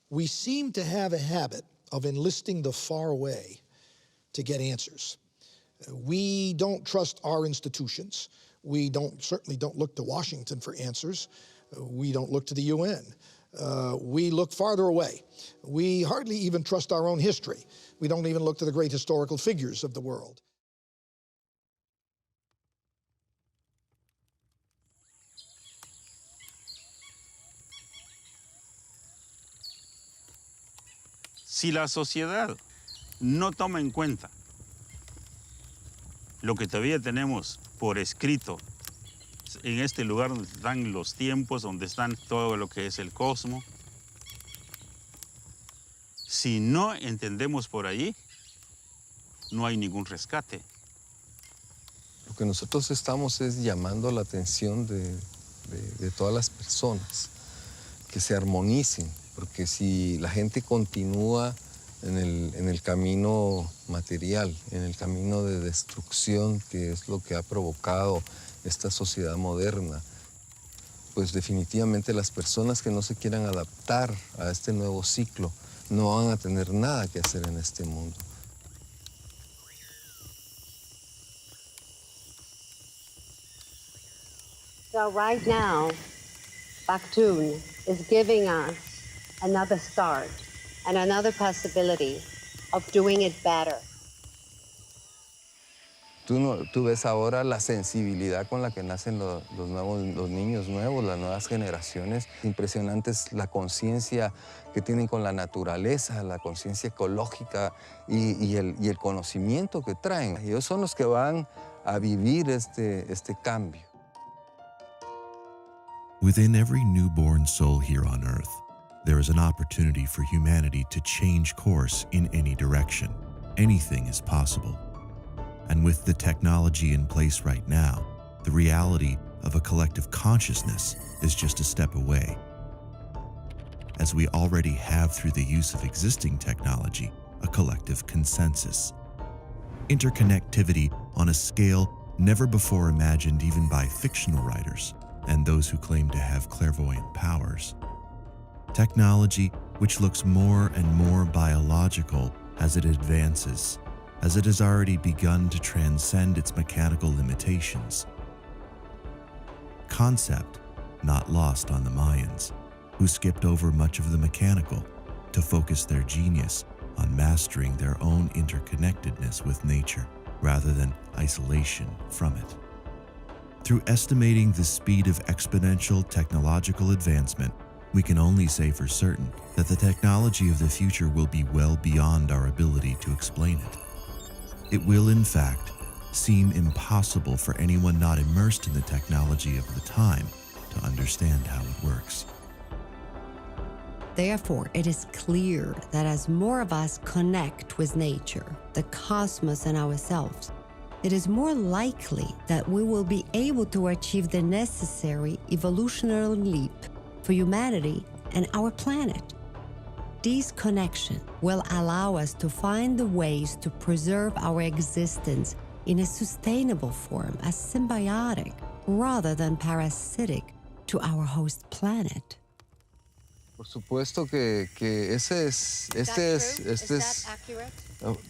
We seem to have a habit of enlisting the far away to get answers. We don't trust our institutions. We certainly don't look to Washington for answers. We don't look to the UN. We look farther away. We hardly even trust our own history. We don't even look to the great historical figures of the world. Si la sociedad no toma en cuenta lo que todavía tenemos por escrito en este lugar donde están los tiempos, donde están todo lo que es el cosmos, si no entendemos por allí, no hay ningún rescate. Lo que nosotros estamos es llamando la atención de todas las personas, que se armonicen, porque si la gente continúa en el camino material, en el camino de destrucción, que es lo que ha provocado esta sociedad moderna, pues definitivamente las personas que no se quieran adaptar a este nuevo ciclo no van a tener nada que hacer en este mundo. So right now, Baqtun is giving us another start and another possibility of doing it better. Tú ves ahora la sensibilidad con la que nacen los niños nuevos, las nuevas generaciones. Impresionante es la conciencia que tienen con la naturaleza, la conciencia ecológica y el conocimiento que traen. Ellos son los que van a vivir este cambio. Within every newborn soul here on Earth, there is an opportunity for humanity to change course in any direction. Anything is possible. And with the technology in place right now, the reality of a collective consciousness is just a step away. As we already have through the use of existing technology, a collective consensus. Interconnectivity on a scale never before imagined even by fictional writers and those who claim to have clairvoyant powers. Technology which looks more and more biological as it advances, as it has already begun to transcend its mechanical limitations. Concept not lost on the Mayans, who skipped over much of the mechanical to focus their genius on mastering their own interconnectedness with nature rather than isolation from it. Through estimating the speed of exponential technological advancement, we can only say for certain that the technology of the future will be well beyond our ability to explain it. It will, in fact, seem impossible for anyone not immersed in the technology of the time to understand how it works. Therefore, it is clear that as more of us connect with nature, the cosmos, and ourselves, it is more likely that we will be able to achieve the necessary evolutionary leap for humanity and our planet. This connection will allow us to find the ways to preserve our existence in a sustainable form as symbiotic rather than parasitic to our host planet. Por supuesto que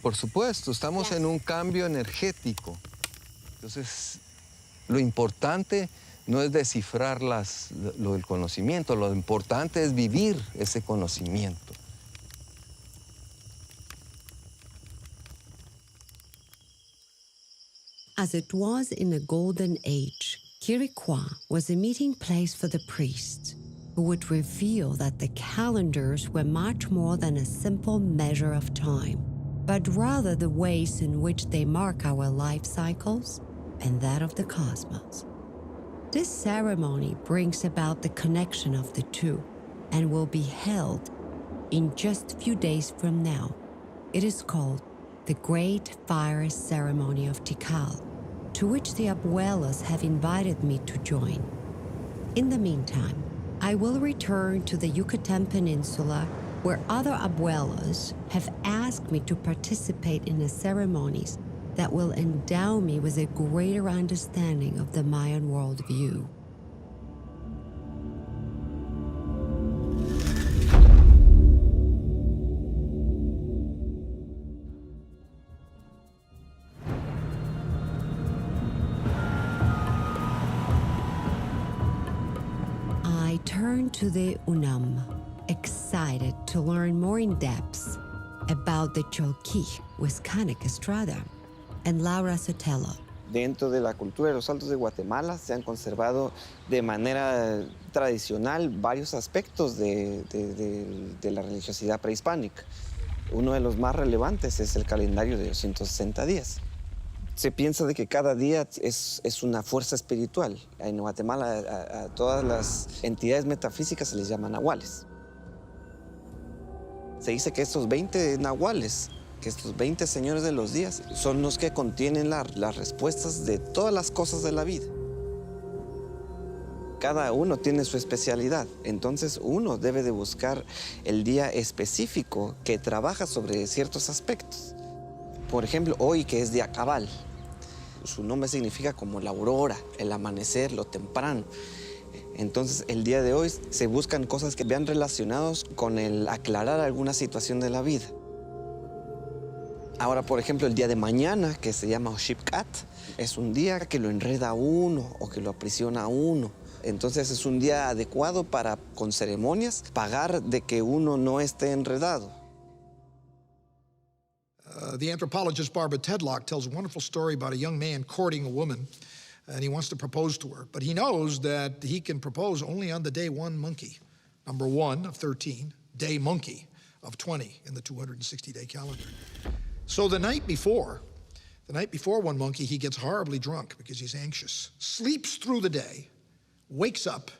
por supuesto, estamos en un cambio energético. Entonces, lo importante no es descifrar lo del conocimiento, lo importante es vivir ese conocimiento. As it was in the Golden Age, Quiriquá was a meeting place for the priests, who would reveal that the calendars were much more than a simple measure of time, but rather the ways in which they mark our life cycles and that of the cosmos. This ceremony brings about the connection of the two and will be held in just a few days from now. It is called the Great Fire Ceremony of Tikal, to which the abuelas have invited me to join. In the meantime, I will return to the Yucatan Peninsula, where other abuelas have asked me to participate in the ceremonies that will endow me with a greater understanding of the Mayan worldview. I turn to the UNAM, excited to learn more in depth about the Cholquí with Canek Estrada and Laura Sotelo. Dentro de la cultura de los Altos de Guatemala se han conservado de manera tradicional varios aspectos de la religiosidad prehispánica. Uno de los más relevantes es el calendario de 260 días. Se piensa de que cada día es una fuerza espiritual. En Guatemala a todas las entidades metafísicas se les llama nahuales. Se dice que estos 20 nahuales, que estos 20 señores de los días, son los que contienen las respuestas de todas las cosas de la vida. Cada uno tiene su especialidad, entonces uno debe de buscar el día específico que trabaja sobre ciertos aspectos. Por ejemplo, hoy que es día cabal, su nombre significa como la aurora, el amanecer, lo temprano. Entonces, el día de hoy se buscan cosas que vean relacionados con el aclarar alguna situación de la vida. Ahora, por ejemplo, el día de mañana, que se llama Oshipkat, es un día que lo enreda a uno o que lo aprisiona a uno. Entonces, es un día adecuado para, con ceremonias, pagar de que uno no esté enredado. The anthropologist Barbara Tedlock tells a wonderful story about a young man courting a woman, and he wants to propose to her. But he knows that he can propose only on the day 1 monkey, number 1 of 13, day monkey of 20 in the 260-day calendar. So the night before 1 monkey, he gets horribly drunk because he's anxious, sleeps through the day, wakes up,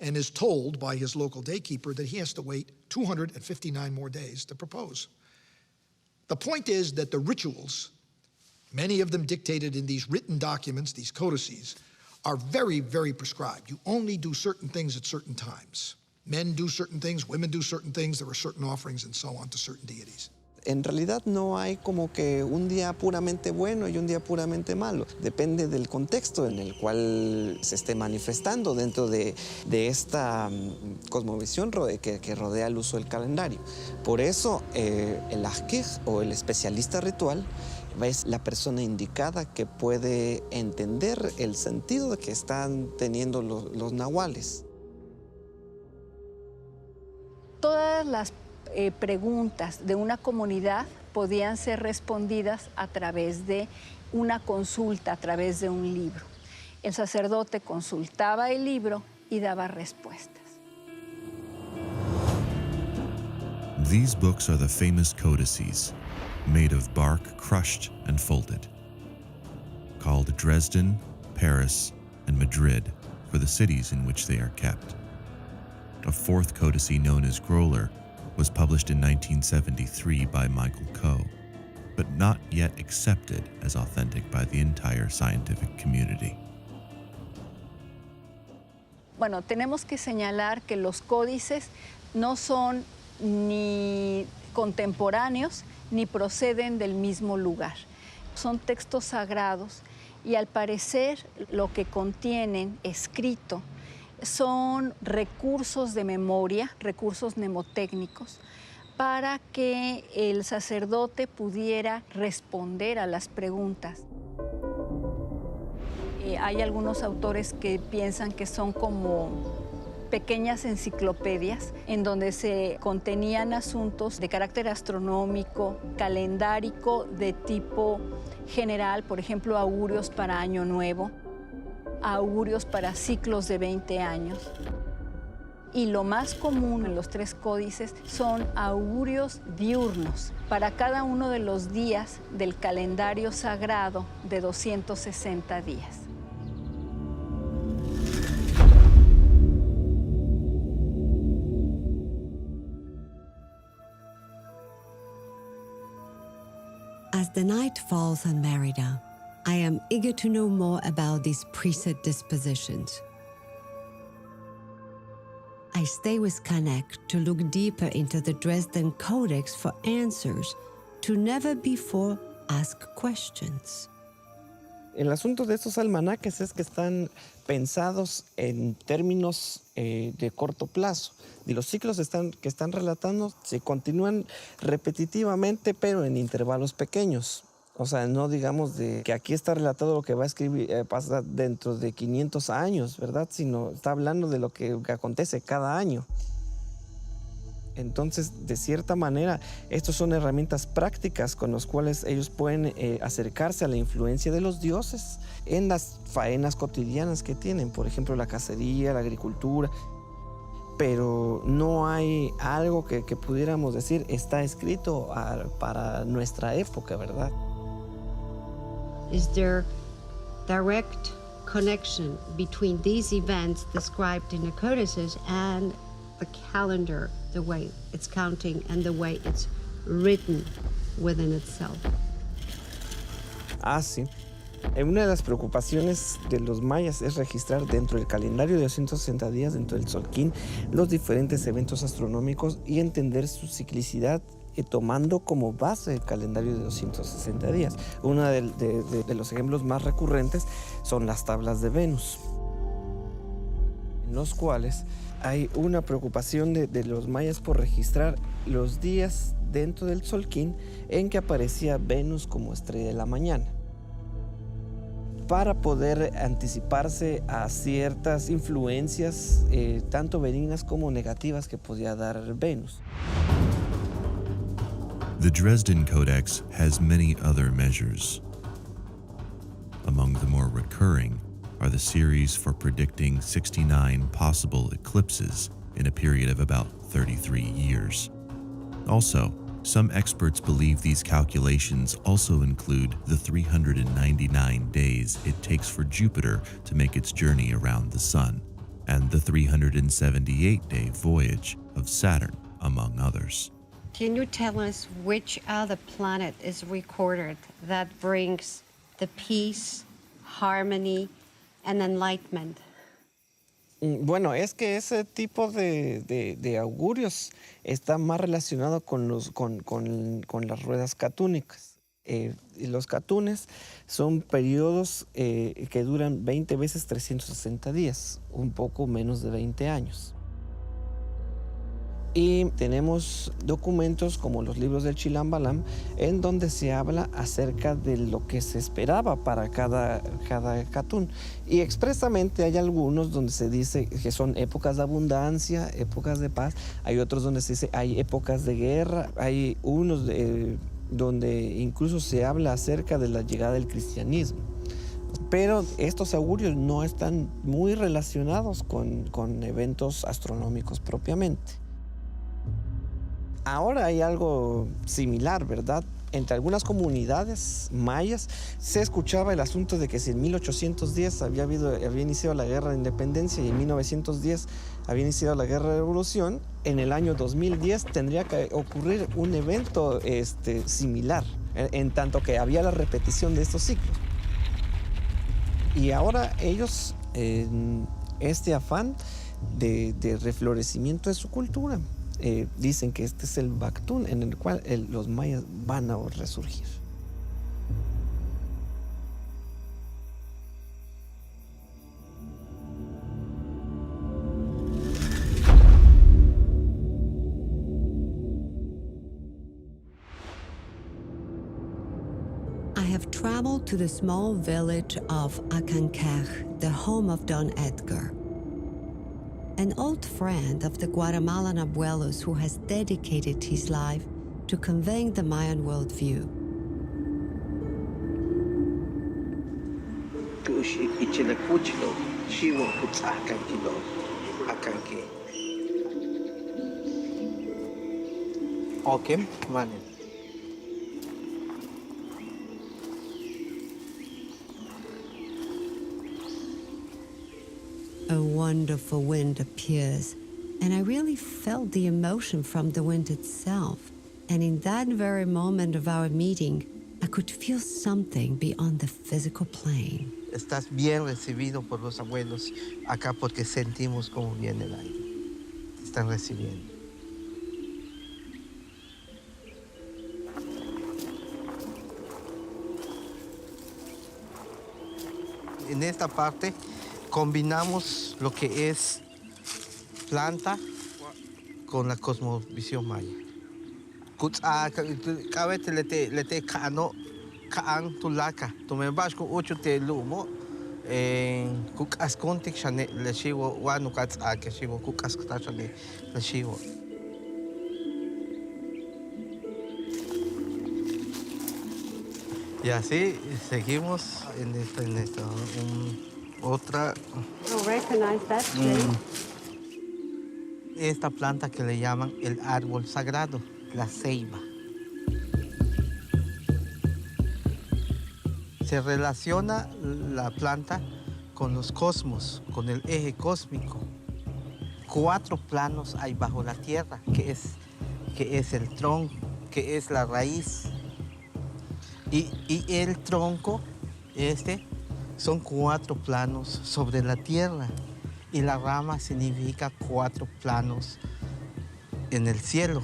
and is told by his local daykeeper that he has to wait 259 more days to propose. The point is that the rituals, many of them dictated in these written documents, these codices, are very, very prescribed. You only do certain things at certain times. Men do certain things, women do certain things, there are certain offerings and so on to certain deities. En realidad no hay como que un día puramente bueno y un día puramente malo. Depende del contexto en el cual se esté manifestando dentro de esta cosmovisión que rodea el uso del calendario. Por eso el ajkij o el especialista ritual es la persona indicada que puede entender el sentido que están teniendo los nahuales. Todas las preguntas de una comunidad podían ser respondidas a través de una consulta, a través de un libro. El sacerdote consultaba el libro y daba respuestas. These books are the famous codices, made of bark crushed and folded, called Dresden, Paris, and Madrid for the cities in which they are kept. A fourth codice known as Gröller was published in 1973 by Michael Coe, but not yet accepted as authentic by the entire scientific community. Bueno, tenemos que señalar que los códices no son ni contemporáneos ni proceden del mismo lugar. Son textos sagrados y al parecer lo que contienen escrito son recursos de memoria, recursos mnemotécnicos, para que el sacerdote pudiera responder a las preguntas. Hay algunos autores que piensan que son como pequeñas enciclopedias en donde se contenían asuntos de carácter astronómico, calendárico de tipo general, por ejemplo, augurios para Año Nuevo, augurios para ciclos de 20 años. Y lo más común en los tres códices son augurios diurnos para cada uno de los días del calendario sagrado de 260 días. As the night falls on Merida, I am eager to know more about these preset dispositions. I stay with Kanek to look deeper into the Dresden Codex for answers to never before asked questions. El asunto de estos almanaques es que están pensados en términos de corto plazo. Y los ciclos que están relatando se continúan repetitivamente, pero en intervalos pequeños. O sea, no digamos de que aquí está relatado lo que va a escribir, pasa dentro de 500 años, ¿verdad? Sino está hablando de lo que acontece cada año. Entonces, de cierta manera, estos son herramientas prácticas con las cuales ellos pueden acercarse a la influencia de los dioses en las faenas cotidianas que tienen, por ejemplo, la cacería, la agricultura. Pero no hay algo que pudiéramos decir está escrito para nuestra época, ¿verdad? Is there direct connection between these events described in the codices and the calendar, the way it's counting and the way it's written within itself? Ah, sí. Una de las preocupaciones de los mayas es registrar dentro del calendario de 260 días, dentro del Solquín, los diferentes eventos astronómicos y entender su ciclicidad, tomando como base el calendario de 260 días. Uno de los ejemplos más recurrentes son las tablas de Venus, en los cuales hay una preocupación de los mayas por registrar los días dentro del Solquín en que aparecía Venus como estrella de la mañana, para poder anticiparse a ciertas influencias tanto benignas como negativas que podía dar Venus. The Dresden Codex has many other measures. Among the more recurring are the series for predicting 69 possible eclipses in a period of about 33 years. Also, some experts believe these calculations also include the 399 days it takes for Jupiter to make its journey around the Sun, and the 378-day voyage of Saturn, among others. Can you tell us which other planet is recorded that brings the peace, harmony, and enlightenment? Bueno, es que ese tipo de augurios está más relacionado con las ruedas catúnicas. Y los catunes son periodos que duran 20 veces 360 días, un poco menos de 20 años. Y tenemos documentos como los libros del Chilam Balam, en donde se habla acerca de lo que se esperaba para cada catún. Y expresamente hay algunos donde se dice que son épocas de abundancia, épocas de paz. Hay otros donde se dice hay épocas de guerra. Hay unos donde incluso se habla acerca de la llegada del cristianismo. Pero estos augurios no están muy relacionados con eventos astronómicos propiamente. Ahora hay algo similar, ¿verdad? Entre algunas comunidades mayas se escuchaba el asunto de que si en 1810 había iniciado la Guerra de Independencia y en 1910 había iniciado la Guerra de Revolución, en el año 2010 tendría que ocurrir un evento similar, en tanto que había la repetición de estos ciclos. Y ahora ellos, en este afán de reflorecimiento de su cultura, dicen que este es el Baqtun en el cual los mayas van a resurgir. I have traveled to the small village of Acanquej, the home of Don Edgar, an old friend of the Guatemalan abuelos who has dedicated his life to conveying the Mayan worldview. Okay, vale. A wonderful wind appears, and I really felt the emotion from the wind itself. And in that very moment of our meeting, I could feel something beyond the physical plane. Estás bien recibido por los abuelos acá porque sentimos cómo viene el aire. Te están recibiendo. En esta parte combinamos lo que es planta con la cosmovisión maya. Cabete lete kano kaan tulaka. Tumembas con ocho te lumo. Kukas kontik shane le shiwo wanu kats ake shiwo kukas kata shane le shiwo. Y así seguimos en esta otra. Esta planta que le llaman el árbol sagrado, la ceiba. Se relaciona la planta con los cosmos, con el eje cósmico. 4 planos hay bajo la tierra, que es el tronco, que es la raíz. Y el tronco, son 4 planos sobre la tierra. Y la rama significa 4 planos en el cielo.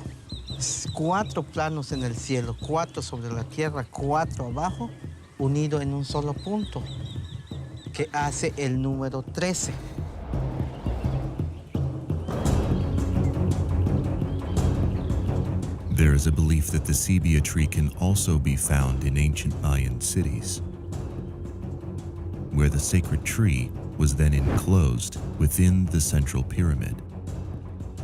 4 planos en el cielo, 4 sobre la tierra, 4 abajo, unido en un solo punto, que hace el número 13. There is a belief that the sebia tree can also be found in ancient Mayan cities, where the sacred tree was then enclosed within the central pyramid,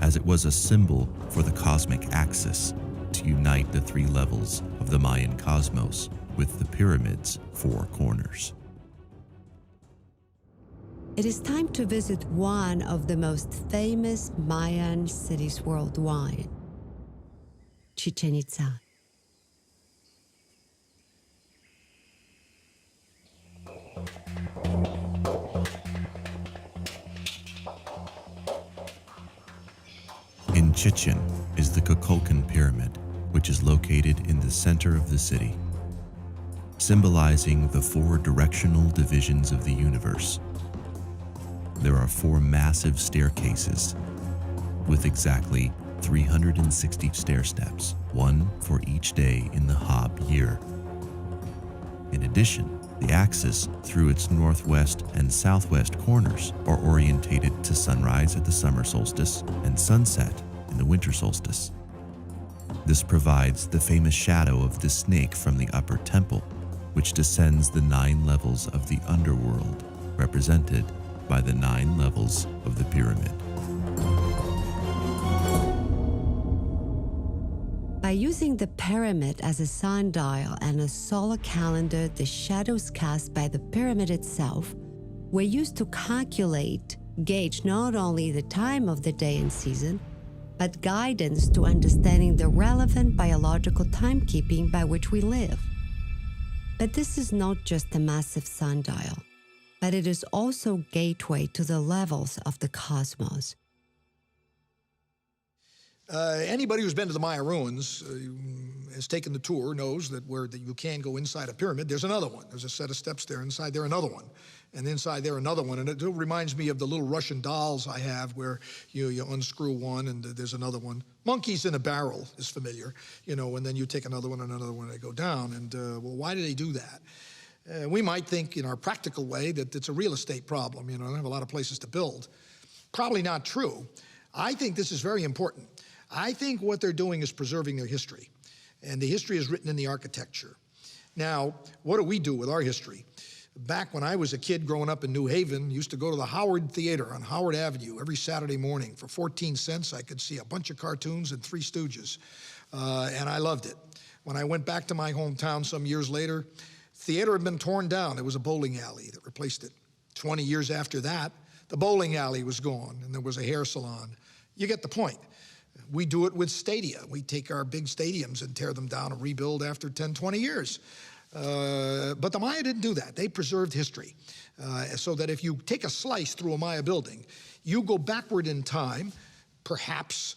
as it was a symbol for the cosmic axis to unite the 3 levels of the Mayan cosmos with the pyramid's 4 corners. It is time to visit one of the most famous Mayan cities worldwide, Chichen Itza. In Chichen is the Kukulkan Pyramid, which is located in the center of the city, symbolizing the 4 directional divisions of the universe. there are 4 massive staircases with exactly 360 stair steps, one for each day in the Hab year. In addition, the axis through its northwest and southwest corners are orientated to sunrise at the summer solstice and sunset in the winter solstice. This provides the famous shadow of the snake from the upper temple, which descends the 9 levels of the underworld, represented by the 9 levels of the pyramid. By using the pyramid as a sundial and a solar calendar, the shadows cast by the pyramid itself were used to gauge not only the time of the day and season, but guidance to understanding the relevant biological timekeeping by which we live. But this is not just a massive sundial, but it is also a gateway to the levels of the cosmos. Anybody who's been to the Maya ruins, has taken the tour, knows that you can go inside a pyramid, there's another one. There's a set of steps there, inside there another one, and inside there another one. And it reminds me of the little Russian dolls I have where you unscrew one and there's another one. Monkeys in a barrel is familiar, and then you take another one and another one and they go down. And well, why do they do that? We might think in our practical way that it's a real estate problem, they have a lot of places to build. Probably not true. I think this is very important. I think what they're doing is preserving their history, and the history is written in the architecture. Now, what do we do with our history? Back when I was a kid growing up in New Haven, used to go to the Howard Theater on Howard Avenue every Saturday morning. For 14 cents, I could see a bunch of cartoons and 3 Stooges, and I loved it. When I went back to my hometown some years later, theater had been torn down. There was a bowling alley that replaced it. 20 years after that, the bowling alley was gone, and there was a hair salon. You get the point. We do it with stadia. We take our big stadiums and tear them down and rebuild after 10, 20 years. But the Maya didn't do that. They preserved history. So that if you take a slice through a Maya building, you go backward in time, perhaps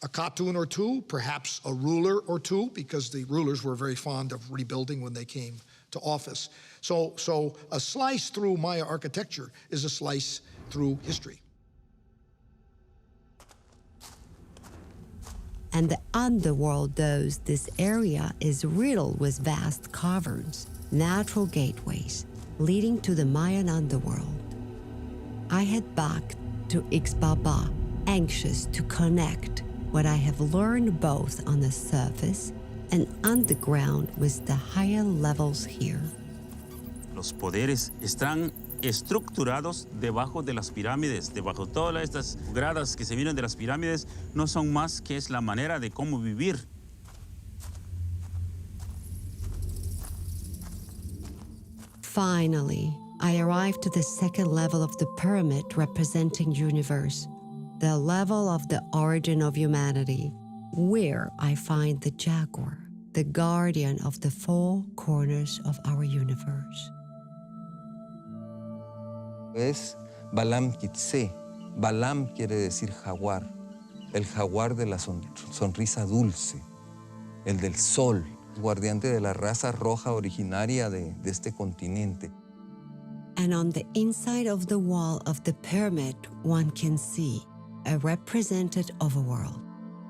a cartoon or 2, perhaps a ruler or 2, because the rulers were very fond of rebuilding when they came to office. So a slice through Maya architecture is a slice through history. And the underworld knows this area is riddled with vast caverns, natural gateways leading to the Mayan underworld. I head back to Ixbaba, anxious to connect what I have learned both on the surface and underground with the higher levels here. Los poderes están estructurados debajo de las pirámides, debajo de todas estas gradas que se vienen de las pirámides, no son más que es la manera de cómo vivir. Finally, I arrived to the second level of the pyramid representing universe, the level of the origin of humanity, where I find the jaguar, the guardian of the 4 corners of our universe. Es Balam Kitse. Balam quiere decir jaguar, el jaguar de la sonrisa dulce, el del sol, guardiante de la raza roja originaria de este continente. And on the inside of the wall of the pyramid, one can see a represented overworld.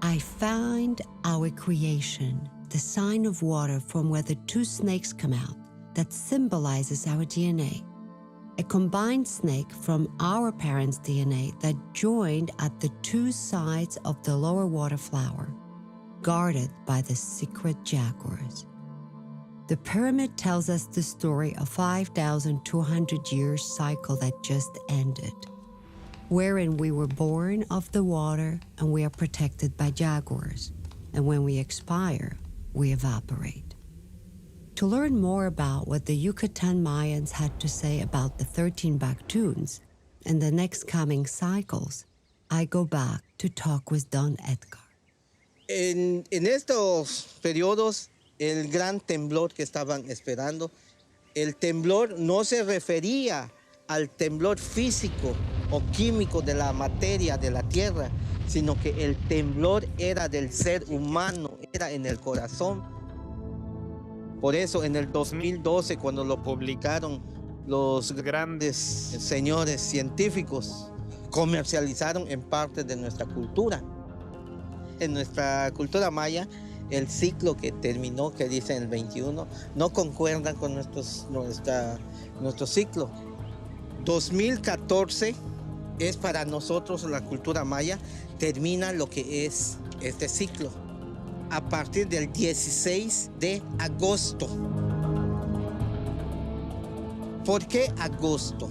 I find our creation, the sign of water from where the 2 snakes come out, that symbolizes our DNA. A combined snake from our parents' DNA that joined at the 2 sides of the lower water flower, guarded by the secret jaguars. The pyramid tells us the story of 5,200 years cycle that just ended, wherein we were born of the water and we are protected by jaguars, and when we expire, we evaporate. To learn more about what the Yucatan Mayans had to say about the 13 Baqtuns and the next coming cycles, I go back to talk with Don Edgar. En estos periodos, el gran temblor que estaban esperando, el temblor no se refería al temblor físico o químico de la materia de la tierra, sino que el temblor era del ser humano, era en el corazón. Por eso en el 2012, cuando lo publicaron Los grandes señores científicos comercializaron en parte de nuestra cultura. En nuestra cultura maya, el ciclo que terminó, que dice en el 21, no concuerda con nuestro ciclo. 2014 es para nosotros, la cultura maya, termina lo que es este ciclo a partir del 16 de agosto. ¿Por qué agosto?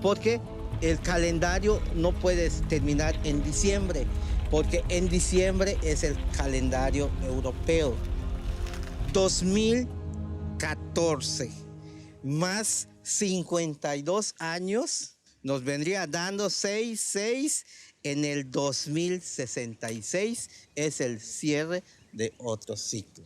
Porque el calendario no puede terminar en diciembre, porque en diciembre es el calendario europeo. 2014 más 52 años nos vendría dando 6 en el 2066, es el cierre de otro ciclo.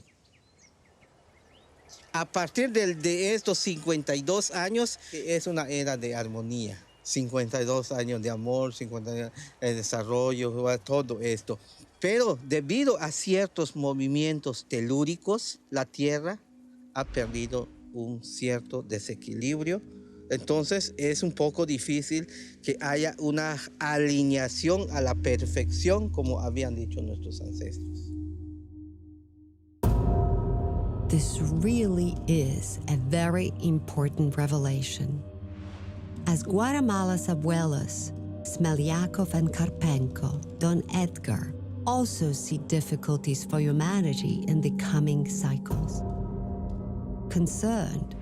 A partir de estos 52 años es una era de armonía. 52 años de amor, 50 años de desarrollo, todo esto. Pero debido a ciertos movimientos telúricos, la Tierra ha perdido un cierto desequilibrio. Entonces es un poco difícil que haya una alineación a la perfección, como habían dicho nuestros ancestros. This really is a very important revelation. As Guatemala's abuelas, Smelyakov and Karpenko, Don Edgar, also see difficulties for humanity in the coming cycles. Concerned,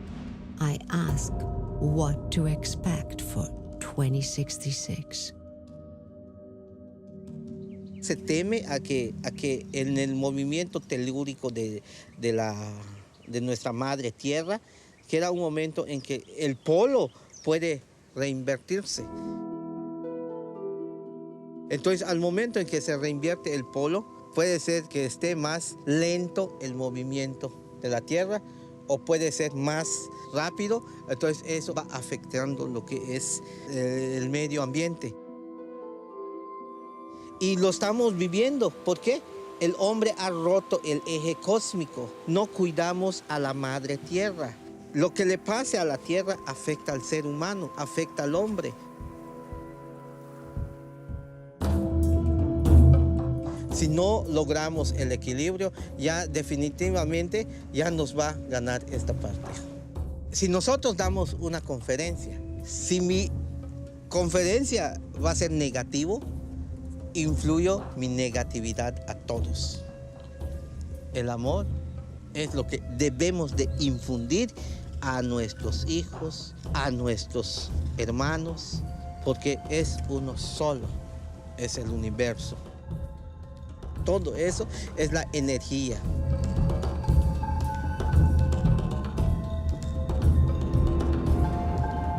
I ask what to expect for 2066. Se teme a que en el movimiento telúrico de nuestra madre tierra queda un momento en que el polo puede reinvertirse. Entonces, al momento en que se reinvierte el polo, puede ser que esté más lento el movimiento de la Tierra o puede ser más rápido. Entonces, eso va afectando lo que es el medio ambiente. Y lo estamos viviendo. ¿Por qué? El hombre ha roto el eje cósmico. No cuidamos a la madre Tierra. Lo que le pase a la Tierra afecta al ser humano, afecta al hombre. Si no logramos el equilibrio, ya definitivamente ya nos va a ganar esta parte. Si nosotros damos una conferencia, si mi conferencia va a ser negativo, influyo mi negatividad a todos. El amor es lo que debemos de infundir a nuestros hijos, a nuestros hermanos, porque es uno solo, es el universo. Todo eso es la energía.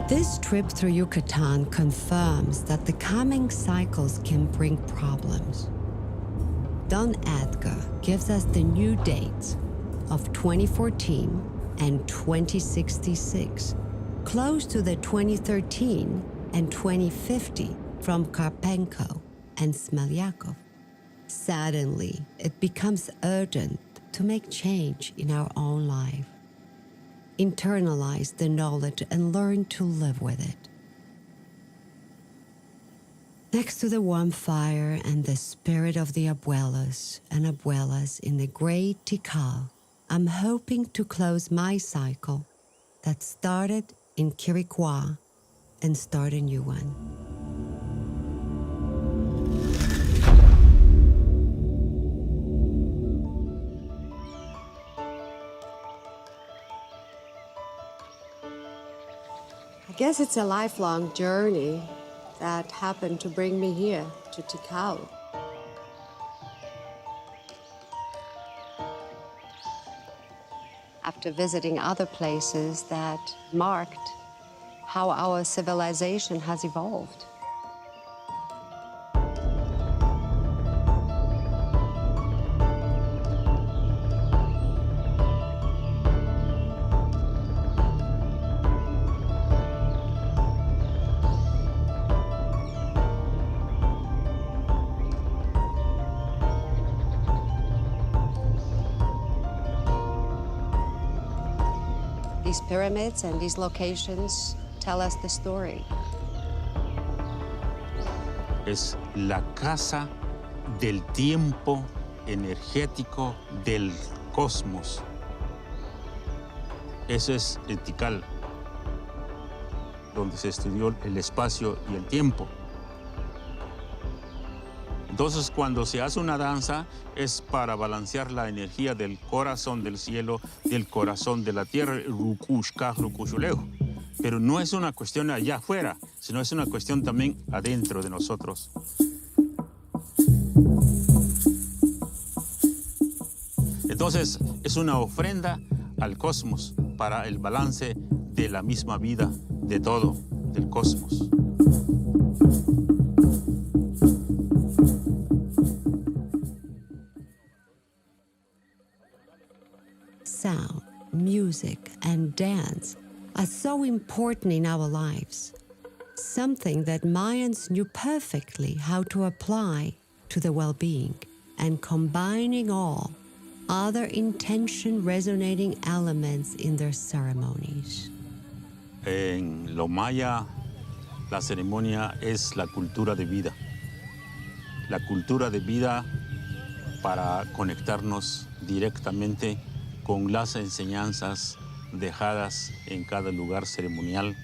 This trip through Yucatan confirms that the coming cycles can bring problems. Don Edgar gives us the new dates of 2014 and 2066, close to the 2013 and 2050 from Karpenko and Smelyakov. Suddenly, it becomes urgent to make change in our own life. Internalize the knowledge and learn to live with it. Next to the warm fire and the spirit of the abuelas and abuelas in the great Tikal, I'm hoping to close my cycle that started in Quiriquá and start a new one. I guess it's a lifelong journey that happened to bring me here to Tikal. After visiting other places that marked how our civilization has evolved. These pyramids and these locations Tell us the story. Es la casa del tiempo energético del cosmos. Eso es el Tikal, donde se estudió el espacio y el tiempo. Entonces, cuando se hace una danza, es para balancear la energía del corazón del cielo, del corazón de la tierra, rukushka, rukushulejo. Pero no es una cuestión allá afuera, sino es una cuestión también adentro de nosotros. Entonces, es una ofrenda al cosmos para el balance de la misma vida, de todo, del cosmos. Sound, music, and dance are so important in our lives, something that Mayans knew perfectly how to apply to the well-being, and combining all other intention-resonating elements in their ceremonies. En lo maya, la ceremonia es la cultura de vida. La cultura de vida para conectarnos directamente con las enseñanzas dejadas en cada lugar ceremonial.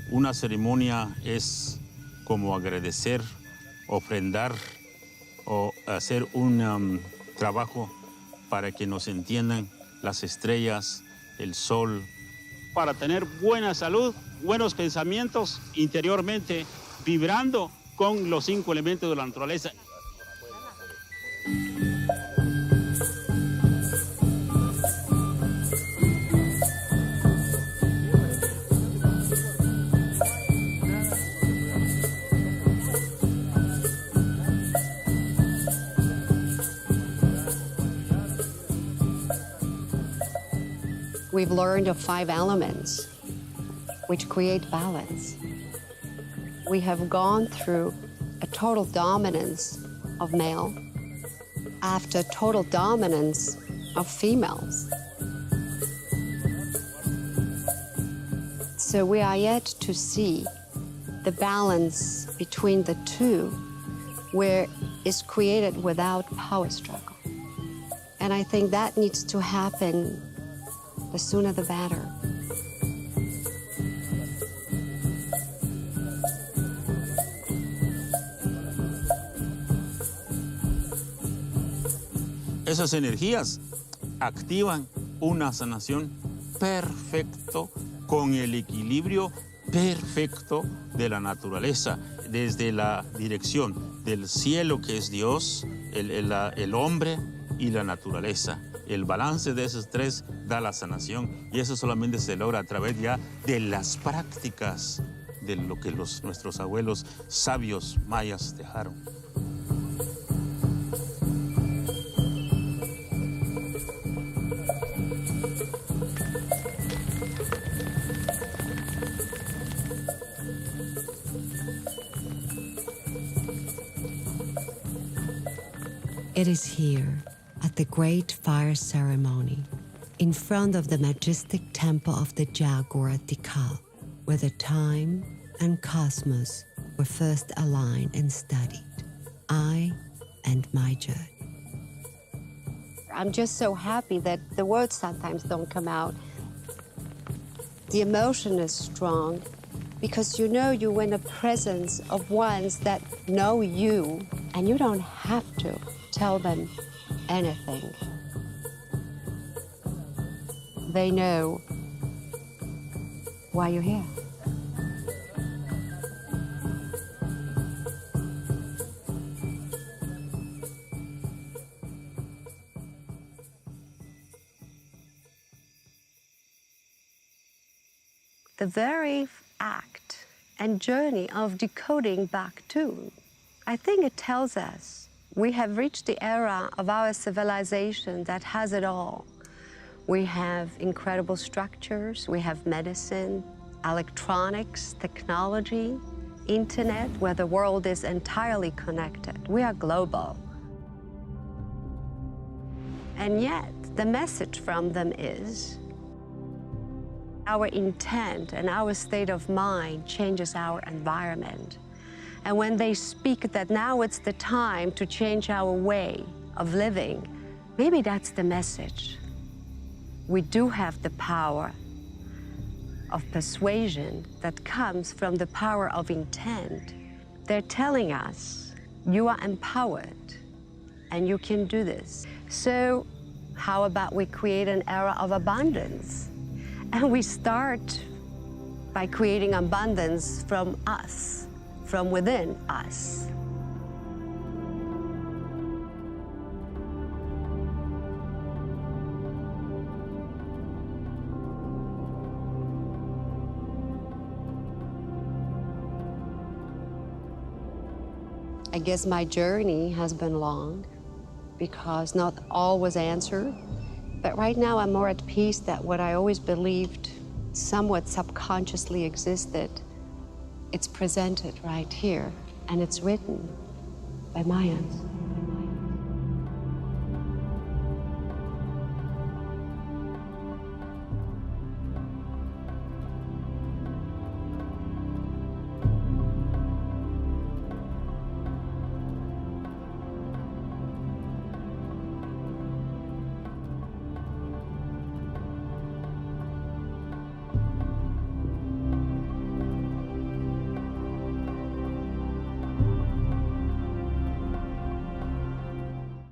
Una ceremonia es como agradecer, ofrendar o hacer un trabajo para que nos entiendan las estrellas, el sol. Para tener buena salud, buenos pensamientos interiormente, vibrando con los 5 elementos de la naturaleza. We've learned of 5 elements which create balance. We have gone through a total dominance of male after total dominance of females. So we are yet to see the balance between the two where it's created without power struggle. And I think that needs to happen. The sooner the better. Esas energías activan una sanación perfecto con el equilibrio perfecto de la naturaleza, desde la dirección del cielo, que es Dios, el hombre y la naturaleza. El balance de esos 3 da la sanación, y eso solamente se logra a través ya de las prácticas de lo que nuestros abuelos sabios mayas dejaron. It is here, at the great fire ceremony, in front of the majestic temple of the Jaguar at Tikal, where the time and cosmos were first aligned and studied, I and my judge. I'm just so happy that the words sometimes don't come out. The emotion is strong because you know you're in the presence of ones that know you, and you don't have to tell them anything. They know why you're here. The very act and journey of decoding Baqtun, I think it tells us we have reached the era of our civilization that has it all. We have incredible structures, we have medicine, electronics, technology, internet, where the world is entirely connected. We are global. And yet, the message from them is, Our intent and our state of mind changes our environment. And when they speak that now it's the time to change our way of living, maybe that's the message. We do have the power of persuasion that comes from the power of intent. They're telling us, you are empowered and you can do this. So how about we create an era of abundance? And we start by creating abundance from us, from within us. I guess my journey has been long because not all was answered. But right now I'm more at peace that what I always believed somewhat subconsciously existed, it's presented right here and it's written by Mayans.